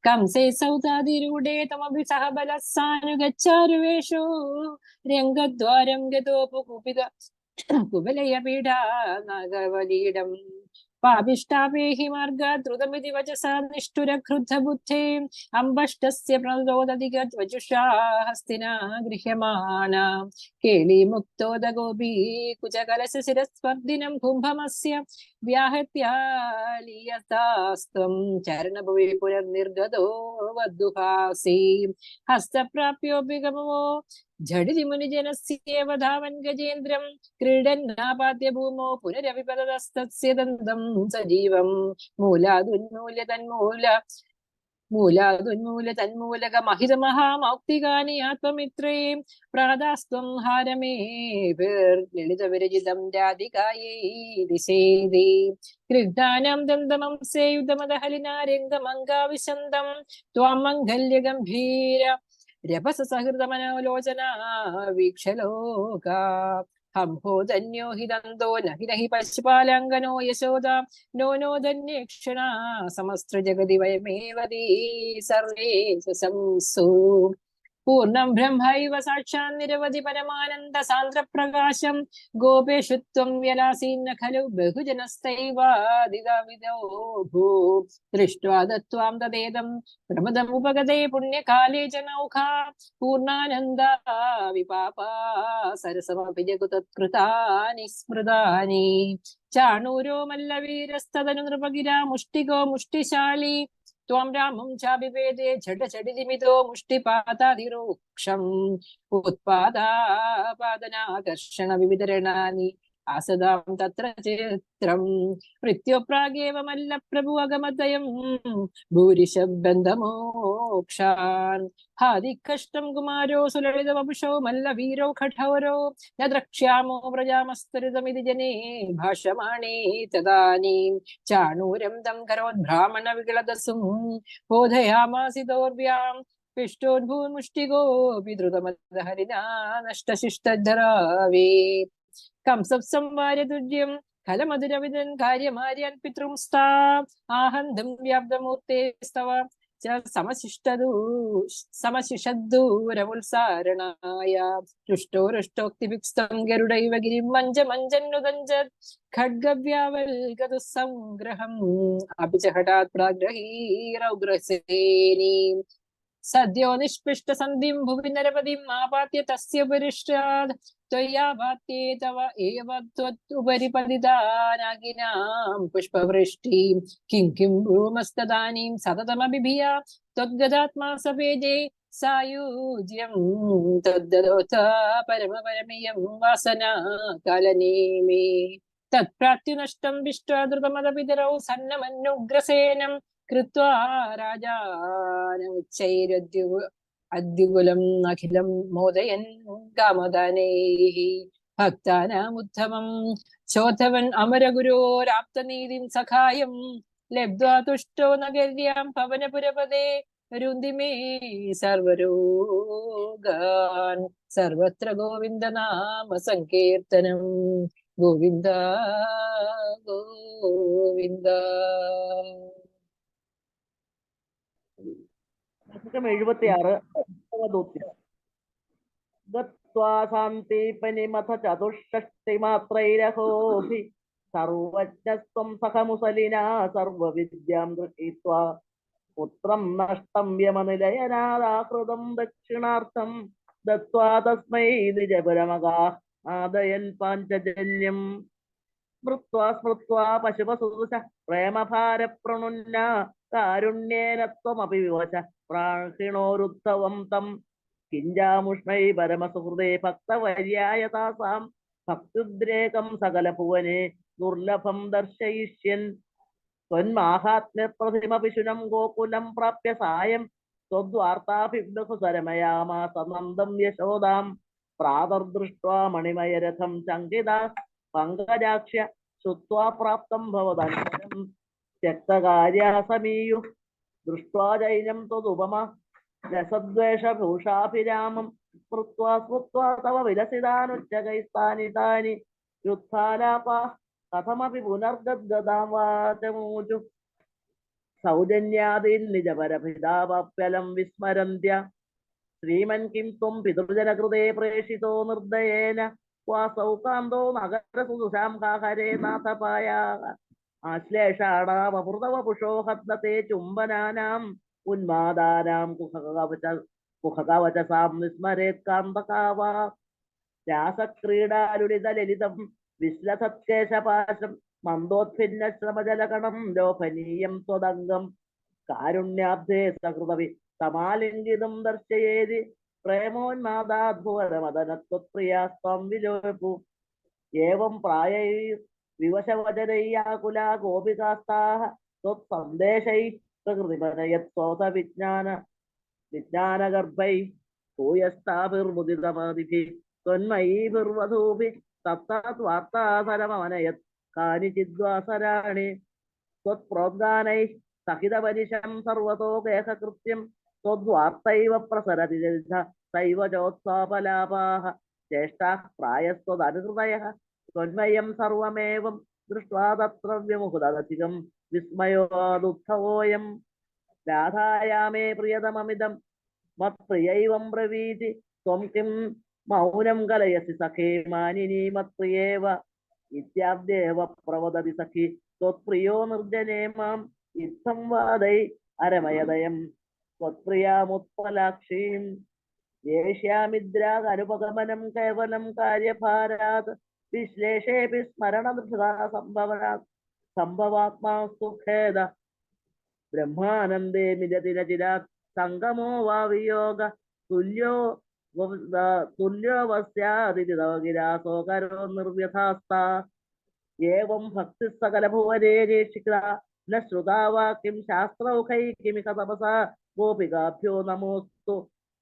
കംസേ സൗതാതിരൂഢേ തമഭി സഹ ബലസ്സാനുഗച്ഛാരുവേഷോ രംഗദ്വാരം ഗതോപകുപിത കുബലയപീഠാ നാഗവലീഡം पापिष्टापेहि मार्गात् द्रुतमिति वचसा निष्ठुरक्रुद्धबुद्धे अम्बष्टस्य प्रणोदति गद्वजुषा हस्तिना गृह्यमाणा केलीमुक्तोदगोपी कुचकलस्य शिरस्पर्धिनं कुम्भमस्य व्याहत्यालीयतास्त्वं चरणभुवि पुनर्निर्गतो वद्दुहासि हस्तप्राप्योऽपि गमवो झटिति मुनिजनस्येव धावन् गजेन्द्रं क्रीडन्नापाद्य भूमौ पुनरविपततस्तस्य दन्तं सजीवं मूलादुन्मूल्य तन्मूलकमहितमहामौक्तिकानि आत्ममित्रे प्रादास्त्वं हारमेभिर्ललितविरजितं राधिकायै दिशेदि कृग्धानां दन्तमं सेयुधमदहलिनारङ्गमङ्गाविशन्तं त्वां मङ्गल्यगम्भीर रभससहृदमनोलोचना वीक्षलोका हंहो धन्यो हि दन्तो नहि पशुपालाङ्गनो यशोदा नो धन्येक्षणा समस्त्रजगति वयमेव सर्वे संसु पूर्णं ब्रह्मैव साक्षात् निरवधि परमानन्द सान्द्र प्रकाशं गोपेषु त्वं व्यलासीन्न खलु बहुजनस्तैवादिदविदो भू दृष्ट्वा दत्त्वां तदेदं प्रमदमुपगते पुण्यकाले च नौखा पूर्णानन्दा विपापा सरसमपि जगुतत्कृतानि स्मृतानि चाणूरो मल्लवीरस्तदनु नृपगिरा मुष्टिको मुष्टिशाली त्वं रामं चाभिवेदे झटिमितो मुष्टिपाताधिरोक्षम् उत्पादापादनाकर्षण विविधरणानि आसदां तत्र चित्रं मृत्योप्रागेव मल्लप्रभु अगमतयं भूरिशब्दमोक्षान् हादिकष्टं कुमारो सुललितवपुषो मल्लवीरो कठोरो न द्रक्ष्यामो व्रजामस्तरितमिति जने भाषमाणे तदानीं चाणूरं तं करोद्ब्राह्मणविगलदसुं बोधयामासि दौर्व्यां पिष्टोद्भून्मुष्टिकोऽपि द्रुतमदहरिणा नष्टशिष्टधरावे कंसंवार्य तुर्यं खलमधुरविदन् कार्यमार्यान् पितृंस्ता आहन्तं व्याप्तमूर्तेस्तव च समशिषद्दूरमुत्सारणाय रुष्टोक्तिभिक्स्तं गरुडैव गिरिं मञ्जन्नुदञ्जत् खड्गव्यावल्गतु संग्रहम् अपि च हठात् प्राग्रहीरौग्रसेनी सद्यो निष्पिष्ट सन्धिं भुवि नरपतिम् आपात्य तस्य उपरिष्टात् त्वय्यापात्ये तव एव त्वदुपरि पतिता नागिनां पुष्पवृष्टिं किं भूमस्तदानीं सततमभिभिया त्वद्गदात्मा सपेजे सायुज्यं तद्ददोत परमपरमेयं वासना कालनेमे तत्प्राप्त्युनष्टं विष्ट्वा द्रुतमदपितरौ सन्नमन्युग्रसेनं कृत्वा राजानमुच्चैरद्युकुलम् अखिलं मोदयन् कामदानैः भक्तानामुत्तमं चोथवन् अमरगुरोराप्तनीतिं सखायं लब्ध्वा तुष्टो नगर्यां पवनपुरपदे रुन्दिमे सर्वरोगान् सर्वत्र गोविन्दनाम संकीर्तनं गोविन्द गोविन्द 76 ദൗത്യം ഗത്വാ ശാന്തിപനിമഥ ചതുഷ്ഷഷ്ടിമാത്രൈരഹോഭി സർവജ്ഞസ്ത്വം സഹമുസലിനാ സർവവിദ്യാം ഗൃഹീത്വാ പുത്രം നഷ്ടം യമനിലയനാദാകൃതം ദക്ഷിണാർത്ഥം ദത്വാ തസ്മൈ നിജപരമകാ ആദയൻ പാഞ്ചജന്യം സ്മൃത്വാ പശുപസുദൃശ പ്രേമഭാരപ്രണുന്ന കാരുണ്യേന ത്വമപി വിവശ പ്രാഹിണോരുദ്ധവം തം കിഞ്ചാമുഷ്മൈ പരമസുഹൃദേ ഭക്തവര്യായ താസാം ഭക്തുദ്രേകം സകലഭുവനെ ദുർലഭം ദർശയിഷ്യൻ ത്വന്മാഹാത്മ്യപ്രതിമപിശുനം ഗോകുലം പ്രാപ്യ സായം ത്വദ്വാർത്താഭിബഹുസരമയാമാസ നന്ദം യശോദാം പ്രാതർദൃഷ്ട്വാ മണിമയരഥം ചങ്കിതാ പങ്കജാക്ഷ്യ ശ്രുത്വാ പ്രാപ്തം ഭവദനുപരം त्यक्तकार्यासमीयु दृष्ट्वा जैनं त्वदुपम रसद्वेषभूषाभिरामं स्मृत्वा तव विलसितानुच्चकैस्तानि तानि युत्थालापा कथमपि पुनर्गद्गदां वाचमूचु सौजन्यादीन् निजपरभिदावाप्यलं विस्मरन्त्य श्रीमन् किं त्वं पितृजनकृते प्रेषितो निर्दयेन वासौ कान्तो नगरसुदुषां काहरे नाथपाया ആശ്ലേഷാണാമൃതവപുഷോ ഹദ്നത്തെ ചുംബനാനാം ഉന്മാദാനാം കുഹകവചസാം വിസ്മരേത് കാന്തകാവാ രാസക്രീഡാലുലിത ലലിതം വിശ്ലസത്കേശപാശം മന്ദോത്ഭിന്ന ശ്രമജലകണം ലോഭനീയം സ്വദംഗം കാരുണ്യാബ്ധേ സഹൃദവി സമാലിംഗിതം ദർശയേതി പ്രേമോന്മാദാദ്ഭുവനമദനത്വപ്രിയാസ്ത്വം വിലോപു ഏവം പ്രായൈ വിവശവചനൈയാകുലാ ഗോപികാസ്താഃ ത്വത്സന്ദേശൈ പ്രകൃതിമനയത് വിജ്ഞാനഗർഭൈ ഭൂയസ്ഥാഭിർമുദിതമതിഭിः ത്വന്മയീഭിർവധൂഭിः സപ്താത്വാർത്താസരമനയത് കാനിചിദ്വാസരാണി ത്വത്പ്രോദ്ഗാനൈः സഹിതപരിശം സർവതോ ഗേഹകൃത്യം ത്വദ്വാർത്തൈവ പ്രസരതി സൈവ ചോത്സാപലാപാः ജ്യേഷ്ഠാः പ്രായസ്ത്വദനുഹൃതയः ത്വന്മയം സർവമേവം ദൃഷ്ട്വാ തത്ര വ്യമുഹുതധികം വിസ്മയോദുദ്ധവോയം രാധായാമേ പ്രിയതമമിദം മത്പ്രിയൈവം ബ്രവീതി ത്വം കിം മൗനം കലയസി സഖേ മാനിനീ മത്പ്രിയേവ ഇത്യാദ്യേവ പ്രവദതി സഖി ത്വത്പ്രിയോ നിർജനേ മാം ഇത്തം വാദൈ അരമയദയം ത്വത്പ്രിയാമുത്പലാക്ഷീം യേഷ്യാമിദ്രാഗനുപഗമനം കേവലം കാര്യഭാരാത് വിശ്ലേഷേപി സ്മരണദൃഢാ സംഭവാത്മാസ്തു ഖേദ ബ്രഹ്മാനന്ദേ മിലതി ചിരാത് സംഗമോ വാ വിയോഗ തുല്യോ വസ്യാതിഥി തവഗിരാസോ കരോ നിർവ്യഥാസ്താ ഏവം ഭക്തി സകല ഭുവനേ രേക്ഷിത ന ശ്രുതാ വാ കിം ശാസ്ത്രൗഖൈ കിമിക തപസാ ഗോപികാഭ്യോ നമോസ്തു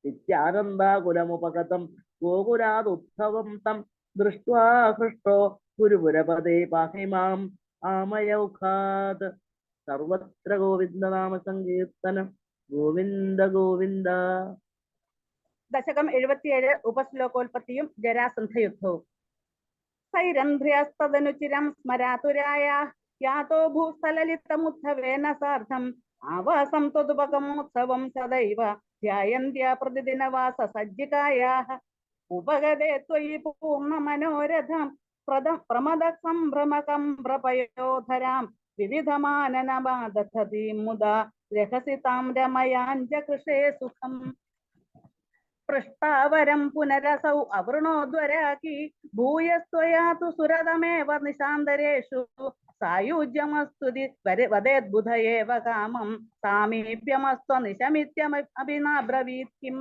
നിത്യാനന്ദാകുലമുപഗതം ഗോകുലാദുദ്ധവം തം ദൃഷ്ട്വാ ഹൃഷ്ടോ ഗുരുപുരപദേ പാഹി മാം ആമയൗഖാത് സർവത്ര ഗോവിന്ദനാമ സങ്കീർത്തനം ഗോവിന്ദ ഗോവിന്ദ. ദശകം 77 ഉപശ്ലോകോൽപത്തിയും ജരാസന്ധയുദ്ധവും. സൈരന്ധ്ര്യസ്തദനുചിരം സ്മരാതുരായ യാതോ ഭൂസ്ഥലലിതമുത്സവേന സാർദ്ധം ആവാസം ത്വതുപകമോത്സവം സദൈവ ധ്യായന്ത്യ പ്രതിദിനവാസ സജ്ജികായാഃ ഉപഗതേ ത്വയി പൂർണ്ണമനോരഥം പ്രമദ സംഭ്രമകം പ്രപയോധരാം വിവിധമാനനമാദധതീം മുദാ രഹസി താം രമയാഞ്ച കൃഷേ സുഖം പൃഷ്ടാവരം പുനരസൗ അവൃണോദ്വരാകി ഭൂയസ്ത്വയാതു സുരതമേവ നിശാന്തരേഷു സായുജ്യമസ്തുതി വദേദ്ബുധ ഏവ കാമം സാമീപ്യമസ്ത്വ നിശമിത്യമഭിനാബ്രവീത് കിം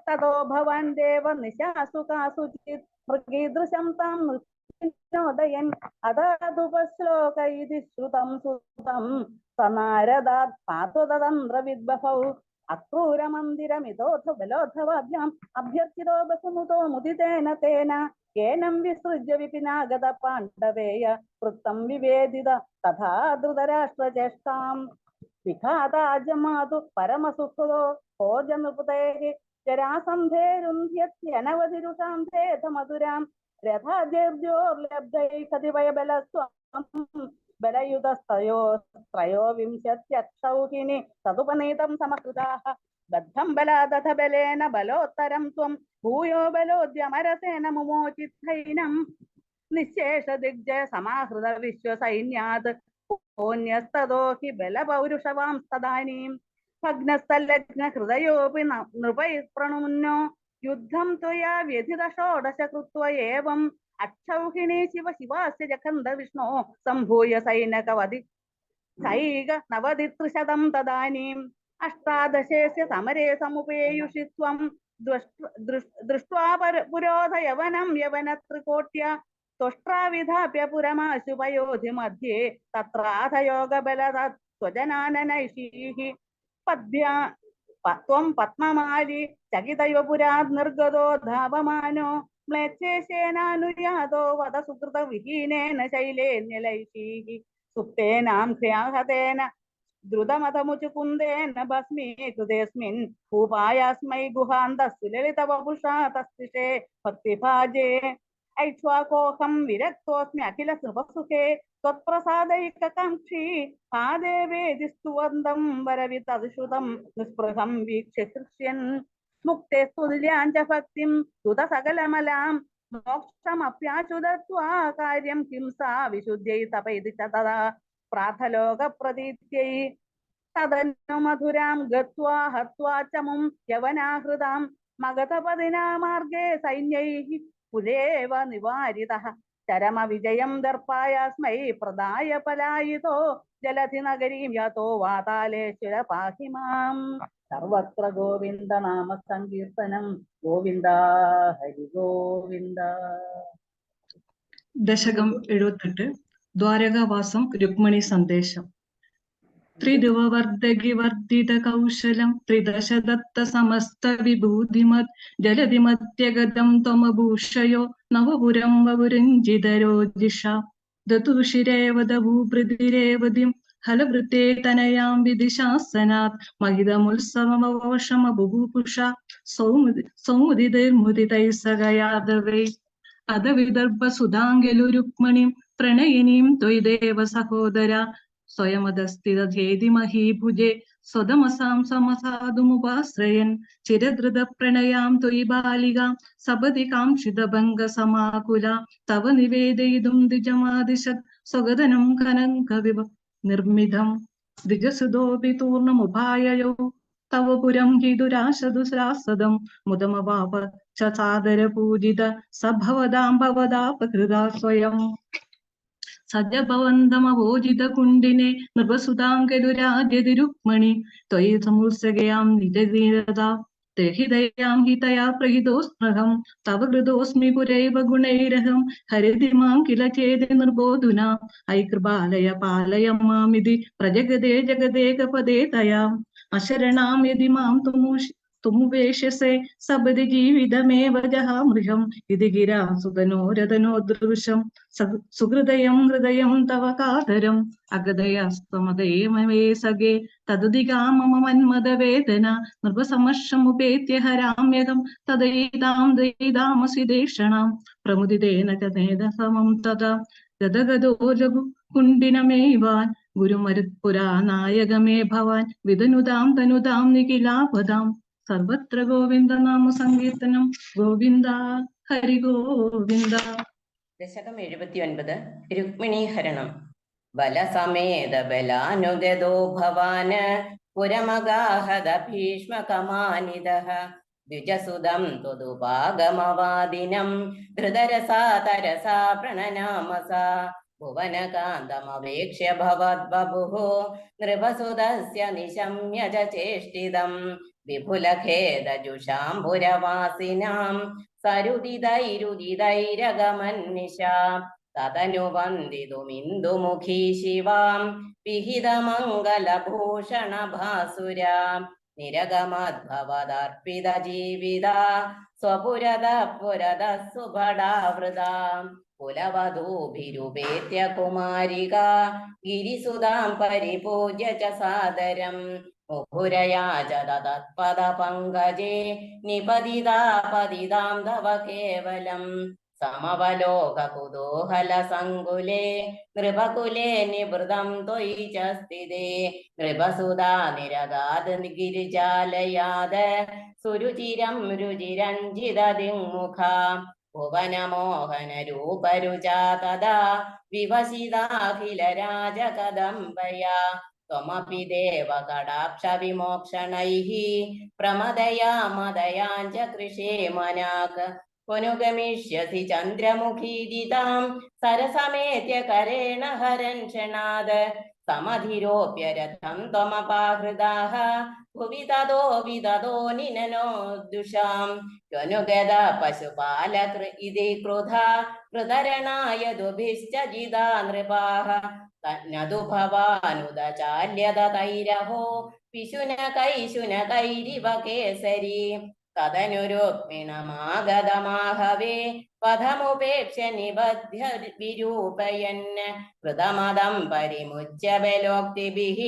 തതോ ഭവാൻ ദേവ നിശാസു കാസുചിത് മൃഗീദൃശം താം നോദയൻ അതാദുപശ്ലോകൈതി ശ്രുതം സുതം സനാരദാത് പാതുതന്ത്രവിദ്ബഹൗ അക്രൂരമന്ദിരമിതോഥ ബലോധവാഭ്യാം അഭ്യർത്ഥിതോ ബസുനുതോ മുദിതേന തേന കേനം വിസൃജ്യ വിപിനാഗത പാണ്ഡവേയ വൃത്തം വിവേദിത തഥാ ധൃതരാഷ്ട്രചേഷ്ടാം വിഘാതാജമാതു പരമസുഹൃദോ ഭോജനൃപതേഃ ജരാസന്ധേരുന്ധ്യത്യനവധിരുഷാന്ധേധ മധുരാം രഥാജേർജോർലബ്ധൈ കതിവയ ബലസ്വം ബലയുധസ്ത്രയോവിംശത്യക്ഷൗഹിണി തതുപനീതം സമകൃതാഃ ബദ്ധം ബലാദഥ ബലേന ബലോത്തരം ത്വം ഭൂയോ ബലോദ്യമരസേന മുമോചിത്തൈനം നിശേഷ ദിഗ്ജയ സമാഹൃത വിശ്വസൈന്യാത് ഓന്യസ്തദോ ഹി ബലപൗരുഷവാം തദാനീം ഭഗ്നസ്ഥലഗ്ന ഹൃദയോപി നൃപൈ പ്രണുന്നോ യുദ്ധം ത്വയാ വ്യഥിത ഷോഡശ കൃത്വ ഏവം അക്ഷൗഹിണീ ശിവ ശിവാസ്യ ജഖന്ദ വിഷ്ണോ സംഭൂയ സൈനകവതി സൈക നവതിത്രിശതം തദാനീം അഷ്ടാദശേസ്യ സമരേ സമുപേയുഷി ത്വം ദൃഷ്ട്വാ പുരോധ യവനം യവനത്രികോട്യ ത്വഷ്ട്രാവിധാപ്യ പുരമാശുപയോധി മധ്യേ തത്രാഥ യോഗബലതത്വജനാനനൈഷീഃ പദ്ഭ്യാ ത്വം പത്മമാലി ചകിതയോ പുരാത് നിർഗതോ ധാവമാനോ മ്ലേച്ഛേശേനാനുയാതോ വദ സുകൃത വിഹീനേന ശൈലേന്യലൈഷീഃ സുപ്തേനാം ഖ്യാഹതേന ദ്രുതമതമുചുകുന്ദേന ഭസ്മീകൃതേസ്മിൻ ഭൂപായാസ്മൈ ഗുഹാന്തസ്സു ലളിതവപുഷാ തസ്തിഷേ ഭക്തിഭാജേ ഐക്ഷ്വാകോഹം വിരക്തോസ്മി അഖില നൃപസുഖേ ത്വത്പ്രസാദൈകകാംക്ഷി ഹാ ദേവേതി സ്തുവന്തം വരവിതശ്രുതം നിസ്പൃഹം വീക്ഷ്യ ഹൃഷ്യൻ മുക്തേ തുല്യാഞ്ച ഭക്തിം തുത സകലമലാം മോക്ഷമപ്യാചുദത്വാ കാര്യം കിം സാ വിശുദ്ധ്യൈ തപൈതി ച തദാ പ്രാഥലോകപ്രതീത്यै തദന്നു മധുരാം ഗത്വാ ഹത്വാ ചമും യവനാഹൃതാം മഗധപതിനാ മാർഗേ സൈന്യൈഃ പുരേവ നിവാരിതഃ ചരമവിജയം ദർപ്പായാസ്മൈ പ്രദായ പലായിതോ ജലധിനഗരീം യതോ വാതാലേശ്വര പാഹി മാം. സർവത്ര ഗോവിന്ദ നാമ സങ്കീർത്തനം. ഗോവിന്ദ ഹരി ഗോവിന്ദ. ദശകം 78 ദ്വാരകാവാസം രുക്മിണി സന്ദേശം. ത്രിരുവവർദ്ധഗിവർദ്ധിത കൗശലം ത്രിദശദത്ത സമസ്ത വിഭൂതിമത് ജലധിമത്യഗതം ത്വമഭൂഷയോ നവപുരം വപുരഞ്ജിതരോജിഷ ദതുഷിരേവത ഭൂപൃതിരേവതിം ഹലവൃത്തേ തനയാം വിദിശാസനാത് മഹിതമുത്സവമവശമബുഭൂപുഷ സൗമുദിതൈർമുദിതൈസകയാദവൈ അത വിദർഭ സുധാംഗലു രുക്മിണീം പ്രണയിനീം ത്വയിദേവ സഹോദര സ്വയമതസ്ഥിതധേതി മഹീഭുജേ സ്വതമസാം സമസാധുമുപാശ്രയൻ ചിരധൃത പ്രണയാം ത്വയി ബാലികാം സപതി കാംക്ഷിതഭംഗ സമാകുല തവ നിവേദയിതും ദ്വിജമാദിശത് സ്വഗതനം കനങ്കവിവ നിർമ്മിതം ദ്വിജസുതോപി തൂർണമുപായയോ തവ പുരം ഹിതുരാശദുസ്രാസദം മുദമവാപ ച സാദര പൂജിത സഭവതാം ഭവതാപകൃതാ സ്വയം സജഭവന്തമവോജിത കുണ്ടിനെ നൃപസുതാങ്കലുരാജതി രുക്മിണി ത്വയി സമുത്സകയാം നിജധീരതാ ദേഹിതയാം ഹിതയാ പ്രഹിതോസ്മൃഹം തവ കൃതോസ്മി പുരൈവ ഗുണൈരഹം ഹരിതി മാം കില ചേതി നിർബോധുന ഐ കൃപാലയ പാലയ മാമിതി പ്രജഗതേ ജഗദേകപദേ തയാ അശരണാം യതി മാം തുമുവേഷ്യസേ സബതി ജീവിതമേവ ജഹാമൃഹം ഇതി ഗിരാ സുതനോരതനോദൃശം സുഹൃദയം ഹൃദയം തവ കാതരം അഗതയസ്തമതേമവേ സഗേ തദുദികാ മമ മന്മദവേദന നൃപസമർഷമുപേത്യ ഹരാമ്യകം തദൈതാം ദൈതാമസി ദേഷണാം പ്രമുദിതേന ചനേന സമം തഥാ ഗദഗദോ ലഘു കുണ്ടിനമേവാൻ ഗുരുമരുത്പുരാ നായകമേ ഭവാൻ വിതനുതാം തനുതാം നിഖിലാപദാം സർവത്ര ഗോവിന്ദ നാമ സങ്കീർത്തനം. ഗോവിന്ദ ഹരി ഗോവിന്ദ. ദശകം 79 രുക്മിണീ ഹരണം. ബലസമേത ബലാനുഗതോ ഭവാന് പുരമഗാഹത ഭീഷ്മകമാനിതഃ ദ്വിജസുതം ത്വദുപാഗമവാദിനം ധൃതരസാ തരസാ പ്രണനാമസാ ഭുവനകാന്തമവേക്ഷ്യ ഭവദ്ബഭുഃ നൃപസുതസ്യ നിശമ്യ ച ചേഷ്ടിതം വിപുലഖേദജുഷാംബുരവാസിനാം സരുദിതൈരുദിതൈരഗമന്നിശാ തതനു വന്ദിതുമിന്ദുമുഖീ ശിവാം വിഹിതമംഗലഭൂഷണഭാസുരാ നിരഗമദ്ഭവദർപ്പിത ജീവിത സ്വപുരത പുരത സുഭടാവൃതാ കുലവധൂഭിരുപേത്യ കുമാരിക ഗിരിസുതാം പരിപൂജ്യ ച സാദരം മുഹുരയാച തത്പദ പങ്കജേ നിപതിതാ പതിതാം തവ കേവലം സമവലോക കുതൂഹല സങ്കുലേ നൃപകുലേ നിവൃതം ത്വയി ച സ്ഥിതേ നൃപസുതാ നിരഗാത് ഗിരിജാലയാത് സുരുചിരം രുചിരഞ്ജിത ദിങ്മുഖ ഭുവനമോഹന രൂപരുചാ തദാ വിവസിതാഖില രാജകദംബയാ ത്വമപി ദേവ കടാക്ഷ വിമോക്ഷണൈഃ പ്രമദയാ മദയാഞ്ച കൃഷേ മനാക് പുനുഗമിഷ്യസി ചന്ദ്രമുഖീദിതാം സരസമേത്യ കരേണ ഹരൻ ക്ഷണാദ് സമധിരോപ്യ രഥം ത്വമപാഹൃതാഃ ഭുവി തതോ വിതതോ നിനനോദ്ദുഷാം ത്വനുഗത പശുപാലകൃ ഇതി ക്രുധാ കൃതരണായ ദുഭിശ്ച ജിതാ നൃപാഃ തന്നതു ഭവാനുദചാല്യത തൈരഹോ പിശുനകൈശുനകൈരിവ കേസരി തദനു രുക്മിണമാഗതമാഹവേ പഥമുപേക്ഷ്യ നിബധ്യ വിരൂപയൻ കൃതമദം പരിമുച്യ ബലോക്തിഭിഃ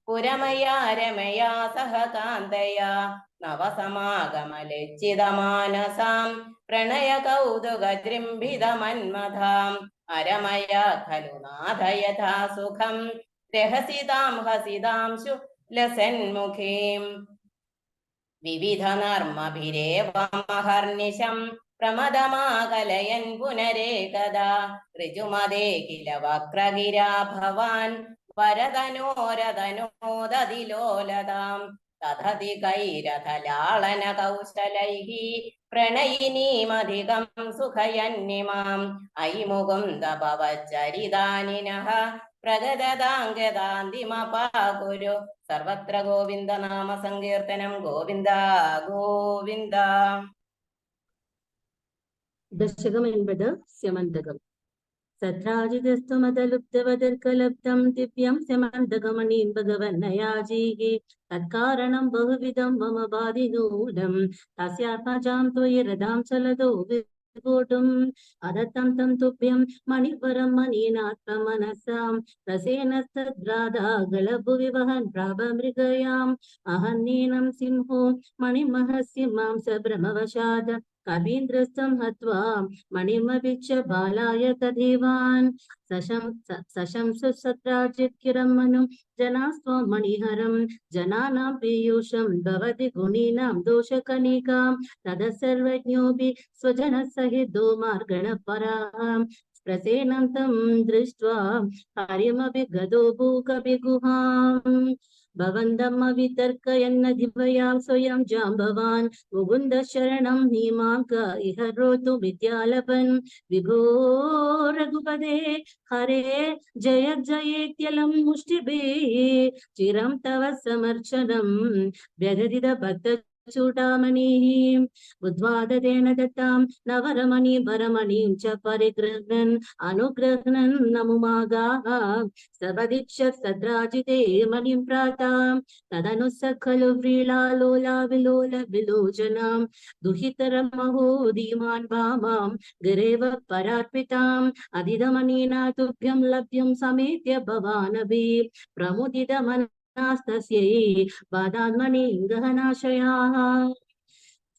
പുരമയാ രമയാ സഹ കാന്തയാ നവസമാഗമലജ്ജിതമാനസാം പ്രണയ കൗതുക ജൃംഭിതമന്മഥാം അരമയാ ഖലു നാഥ യഥാ സുഖം രഹസിതാം ഹസിതാംശു ലസന്മുഖീം വിവിധ നർമ്മഭിരേവമഹർനിശം പ്രമദമാകലയൻ പുനരേകദാ ഋജുമദേ കില വക്രഗിരാ ഭവാൻ വരതനോരതനോദതിലോലതാം തഥതി കൈരഥലാളന കൗശലൈഃ പ്രണയിനീമധികം സുഖയന്യമാം അയി മുകുന്ദ ഭവചരിതാനിനഃ പ്രഗദതാംഗദാന്തിമപാകുരു സർവത്ര ഗോവിന്ദ നാമ സങ്കീർത്തനം ഗോവിന്ദ ഗോവിന്ദ. ദശകം 80 സ്യമന്തകം. സത്രാജിതസ്ത്വമതലുപ്തവതർക്കലബ്ധം ദിവ്യം സ്യമന്തകമണീം ഭഗവന്നയാജീഹി തത്കാരണം ബഹുവിധം മമ ബാധിനൂലം തസ്യാത്മജാം ത്വയി രഥാം ചലതോ വിഭൂതും അദത്തം തം തുഭ്യം മണിപരം മനീനാത്മമനസാം രസേനസ്തദ്രാധാകളഭുവി വഹൻ പ്രാപമൃഗയാം അഹന്നീനം സിംഹോ മണിമഹസ്യ മാംസഭ്രമവശാദ കവീന്ദ്രസ്തം ഹത്വാ മണിമഭിക്ഷ ബാലായ തദേവാൻ സശംസു സത്രാജിത്കിരം മनु ജനാസ്ത്വം മണിഹരം ജനാനാം പീയൂഷം ഭവതി ഗുണീനാം ദോഷകനികാം തദ സർവജ്ഞോപി സ്വജനസഹിതോ മാർഗണപരാം പ്രസേനം തം ദൃഷ്ട്വാ ഹരിമഭി ഗതോ ഭൂകഭിഗുഹാം ഭവന്തമവിതർക്കയന്നധിപയാ സ്വയം ജാംബവാൻ മുകുന്ദ ശരണം ഹീമാങ്ക ഇഹ രോതു വിദ്യാലപൻ വിഭോ രഘുപദേ ഹരേ ജയ ജയേത്യലം മുഷ്ടിഭേः ചിരം തവ സമർച്ചനം വ്യഥിത ഭക്ത ചൂടാമണീः ഉദ്വാദതേന ദത്താം നവരമണി വരമണീം ച പരിഗൃഹ്ണൻ അനുഗ്രഹ്ണൻ നമുമാഗാഃ സപദീക്ഷ സദ്രാജിതേ മണിം പ്രാതാം തദനു സഖലു വ്രീളാലോലാ വിലോല വിലോചനാം ദുഹിതരമഹോ ധീമാൻ ഭാമാം ഗിരേവ പരാർപ്പിതാം അധിതമണീനാ തുഭ്യം ലഭ്യം സമേത്യ ഭവാനഭി പ്രമുദിതമനാസ്തസ്യൈ ബാധാത്മനി ഗഹനാശയാः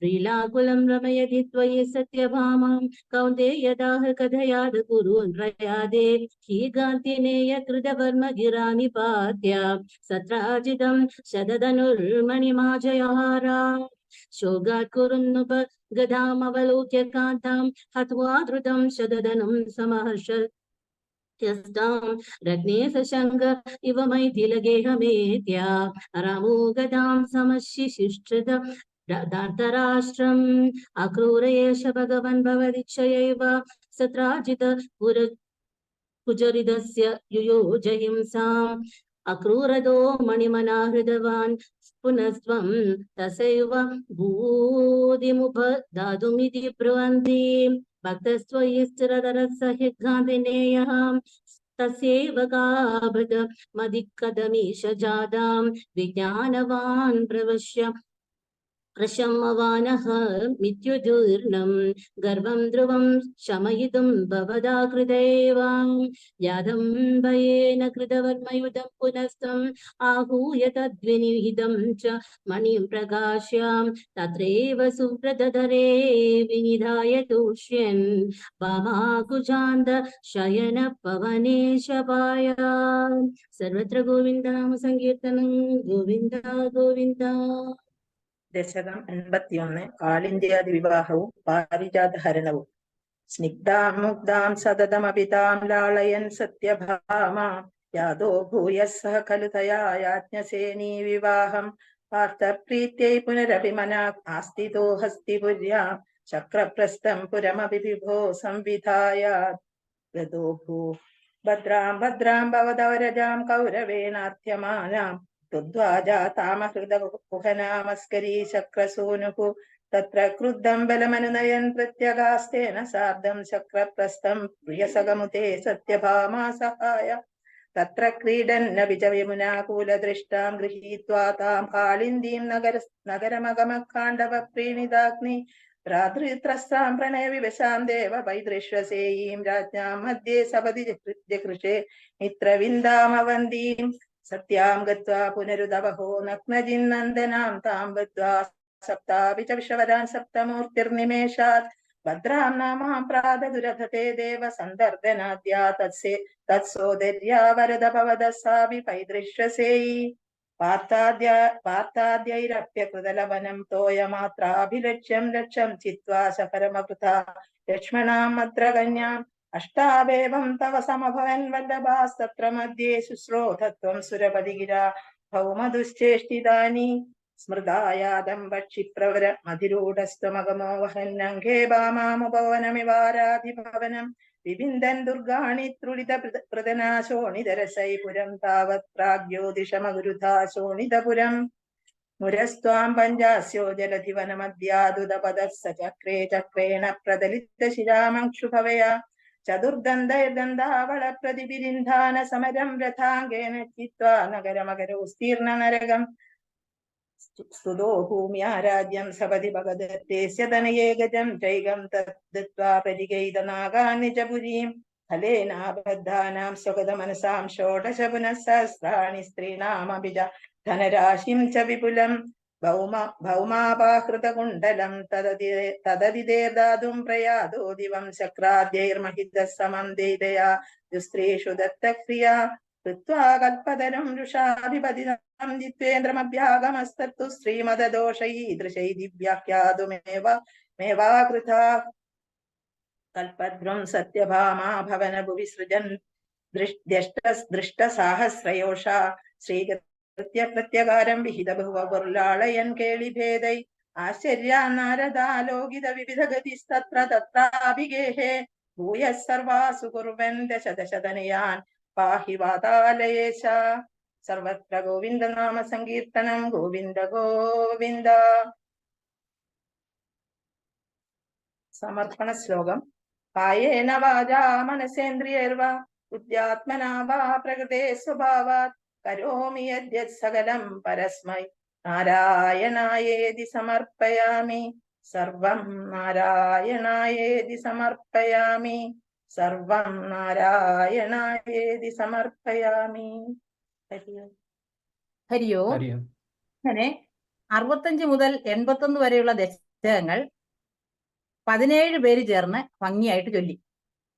ശ്രീലാകുലം രമയതി ത്വയി സത്യഭാമാം കൗന്ദേയദാഹ കഥയാത് കുരുൻ പ്രയാദേ ഹീഗാന്തിനേയ കൃതവർമ്മ ഗിരാനിപാത്യ സത്രാജിതം ശതധനുർമണിമാജയാരാ ശോകാത് കുറുന്നുപ ഗദാമവലോക്യ കാന്താം ഹത്വാ ധൃതം ശതധനം സമഹർഷ രത്നേ സശങ്ക ഇവ മൈഥിലഗേഹമേത്യ രാമോ ഗദാം സമശിശിഷ്ഠൃത ധാർതരാഷ്ട്രം അക്രൂരയേശ ഭഗവൻ ഭവദിച്ഛയൈവ സത്രാജിത കുജരിതസ്യ യുയോജഹിംസാം അക്രൂരദോ മണിമനാഹൃതവാൻ പുനസ്ത്വം തസൈവ ഭൂതിമുപദാതുമിതി ബ്രുവന്തി ഭക്തസ്ത്വയി സ്ഥിരതരസഹിഗാന്തിനേയഃ തസ്യൈവ കാഭൃത മദിക്കദമീശ ജാതാം വിജ്ഞാനവാൻ പ്രവശ്യ പ്രശമവാനഃ മിത്യുദീർണം ഗർവം ധ്രുവം ശമയിതും ഭവതാ കൃതൈവാം യാദംബയേന കൃതവർമ്മയുധം പുനസ്തം ആഹൂയ തദ്വിനിഹിതം ച മണിം പ്രകാശ്യാം തത്രൈവ സുവ്രതധരേ വിനിധായ തൂഷ്യൻ വാമാകുജാന്ത ശയന പവനേശപായ. സർവത്ര ഗോവിന്ദ നാമ സങ്കീർത്തനം ഗോവിന്ദ ഗോവിന്ദ. ദശകം 81 കാളിന്ത്യാദി വിവാഹവും പാരിജാതഹരണവും. സ്നിഗ്ധാം മുഗ്ധാം സതതമപിതാം ലാളയൻ സത്യഭാമാം യാദോ ഭൂയസ്സഹ ഖലു തയാ യാജ്ഞസേനീ വിവാഹം പാർത്ഥപ്രീത്यै പുനരപി മനാ ആസ്തിതോ ഹസ്തിപുര്യാം ചക്രപ്രസ്ഥം പുരമപി വിഭോ സംവിധായ ഗതോ ഭൂ ഭദ്രാം ഭദ്രാം ഭവതവരജാം കൗരവേണാർത്ഥ്യമാനാം തുദ്വാജാതാമഹൃദകുഹനാമസ്കരീ ശക്രസൂനുഃ തത്ര ക്രുദ്ധം ബലമനുനയൻ പ്രത്യഗാസ്തേന സാർദ്ധം ശക്രപ്രസ്ഥം പ്രിയസഗമുതേ സത്യഭാമാ സഹായ തത്ര ക്രീഡന്നപി ച യമുനാകൂലദൃഷ്ടാം ഗൃഹീത്വാ താം കാളിന്ദീം നഗരമഗമഖാണ്ഡവ പ്രീണിതാഗ്നി ഭ്രാതൃത്രസ്താം പ്രണയവിവശാം ദേവ വൈദൃശ്വസേയീം രാജ്ഞാം മധ്യേ സപതി ജകൃഷേ മിത്രവിന്ദാമവന്തീം സത്യാം ഗത്വാ പുനരുദവഹോ നഗ്നജിന്നന്ദനാം താം ബദ്ധ്വാ സപ്താപി ച വിഷവരാൻ സപ്തമൂർത്തിർനിമേഷാത് ഭദ്രാം നാമാം പ്രാദദുരധതേ ദേവ സന്ദർദനാദ്യാ തത്സോദര്യാ വരദ ഭവദസ്സാപി പൈദൃശ്വസേയി പാർത്ഥാദ്യൈരപ്യകൃതലവനം തോയമാത്രാഭിലക്ഷ്യം ലക്ഷം ചിത്വാ സപരമകൃതാ ലക്ഷ്മണാം മദ്രകന്യാം അഷ്ടാവേവം തവ സമഭവൻ വല്ലഭാസ്തത്ര മധ്യേ ശുശ്രോധത്വം സുരപതിഗിരാ ഭൗമദുശ്ചേഷ്ടിതാനി സ്മൃതായാദം ഭക്ഷിപ്രവര മധിരൂഢസ്ത്വമഗമോ വഹന്നംഘേ ഭാമാമുപവനമിവാരാധിഭവനം വിബിന്ദൻ ദുർഗാണി ത്രുളിത പ്രദനാശോണിതരസൈ പുരം താവത് പ്രാഗ്യോതിഷമഗുരുധാ ശോണിതപുരം മുരസ്ത്വാം പഞ്ചാസ്യോ ജലധിവനമദ്യാദുതപദഃ സചക്രേ ചക്രേണ പ്രദലിതശിരാമക്ഷുഭവയാ ചതുർദന്തൈർദന്താവള പ്രതിബിരിന്ധാന സമരം രഥാംഗേന ചിത്വാ നഗരമകരോസ്തീർണ നരകം സ്തുതോ ഭൂമ്യാ രാജ്യം സപതി ഭഗദത്തേസ്യ തനയേ ഗജം ചൈകം തദ്ദത്വാ പരിഗൈതനാഗാനി ച പുരീം ഫലേനാബദ്ധാനാം സ്വഗത മനസാം ഷോഡശ പുനഃസഹസ്രാണി സ്ത്രീണാമഭിജ ധനരാശിം ച വിപുലം ഭൗമാപാഹൃതകുണ്ഡലം തദതിദേർദാതും പ്രയാതോ ദിവം ശക്രാദ്യൈർമഹിതഃ സമം ദൈതയാ ദുസ്ത്രീഷു ദത്തക്രിയാ കൃത്വാ കൽപ്പതരം രുഷാഭിപതിതം ജിത്വേന്ദ്രമഭ്യാഗമസ്തത്തു ശ്രീമദദോഷൈദൃശൈ ദിവ്യാഖ്യാതുമേവാകൃതാ കൽപദ്രം സത്യഭാമാ ഭവന ഭുവി സൃജൻ ദൃഷ്ടസാഹസ്രയോഷാ ശ്രീകൃത്യപ്രത്യകാരം വിഹിത ബഹുവപുർലാളയൻ കേളിഭേദൈ ആശ്ചര്യാ നാരദാലോകിത വിവിധ ഗതിസ്തത്ര തത്രാഭിഗേഹേ ഭൂയഃ സർവാസു കുർവൻ ദശദശതനയാൻ പാഹി വാതാലയേശ. സർവത്ര ഗോവിന്ദ നാമ സങ്കീർത്തനം. ഗോവിന്ദ ഗോവിന്ദ. സമർപ്പണ ശ്ലോകം. കായേന വാചാ മനസേന്ദ്രിയൈർവാ ബുദ്ധ്യാത്മനാ വാ പ്രകൃതേ സ്വഭാവാത് കരോമി യദ്യത് സകലം പരസ്മൈ നാരായണായേതി സമർപ്പയാമി. സർവം നാരായണായേതി സമർപ്പയാമി. സർവം നാരായണായേതി സമർപ്പയാമി. ഹരിയോ. ഹരിയോ. അങ്ങനെ 65 മുതൽ 81 വരെയുള്ള ദശകങ്ങൾ 17 പേര് ചേർന്ന് ഭംഗിയായിട്ട് ചൊല്ലി.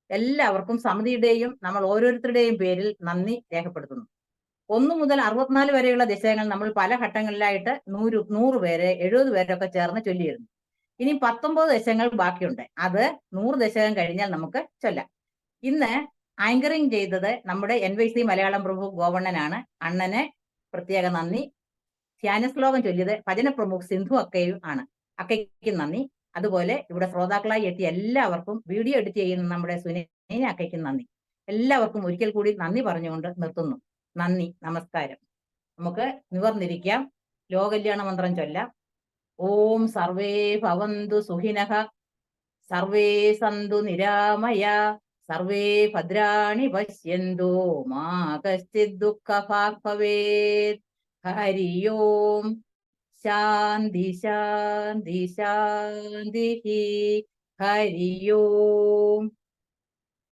എല്ലാവർക്കും സമിതിയുടെയും നമ്മൾ ഓരോരുത്തരുടെയും പേരിൽ നന്ദി രേഖപ്പെടുത്തുന്നു. 1 മുതൽ 64 വരെയുള്ള ദശകങ്ങൾ നമ്മൾ പല ഘട്ടങ്ങളിലായിട്ട് 100 പേര് 70 പേരൊക്കെ ചേർന്ന് ചൊല്ലിയിരുന്നു. ഇനി 19 ദശകങ്ങൾ ബാക്കിയുണ്ട്. അത് 100 ദശകം കഴിഞ്ഞാൽ നമുക്ക് ചൊല്ലാം. ഇന്ന് ആങ്കറിംഗ് ചെയ്തത് നമ്മുടെ NYC മലയാളം പ്രഭു ഗോവണ്ണനാണ്. അണ്ണന് പ്രത്യേക നന്ദി. ധ്യാന ശ്ലോകം ചൊല്ലിയത് ഭജന പ്രമുഖ് സിന്ധു അക്കയും ആണ്. അക്കയ്ക്ക് നന്ദി. അതുപോലെ ഇവിടെ ശ്രോതാക്കളായി എത്തിയ എല്ലാവർക്കും, വീഡിയോ എഡിറ്റ് ചെയ്യുന്ന നമ്മുടെ സുനീന അക്കയ്ക്കും നന്ദി. എല്ലാവർക്കും ഒരിക്കൽ കൂടി നന്ദി പറഞ്ഞുകൊണ്ട് നിർത്തുന്നു. നന്ദി, നമസ്കാരം. നമുക്ക് നിവർന്നിരിക്കാം. ലോകകല്യാണ മന്ത്രം ചൊല്ലാം. ഓം സർവേ ഭവന്തു സുഖിനഃ, സർവേ സന്തു നിരാമയ, സർവേ ഭദ്രാണി പശ്യന്തു, മാ കശ്ചിത് ദുഃഖഭാഗ് ഭവേത്. ഹരി ഓം. ശാന്തി ശാന്തി ശാന്തി. ഹരി ഓം.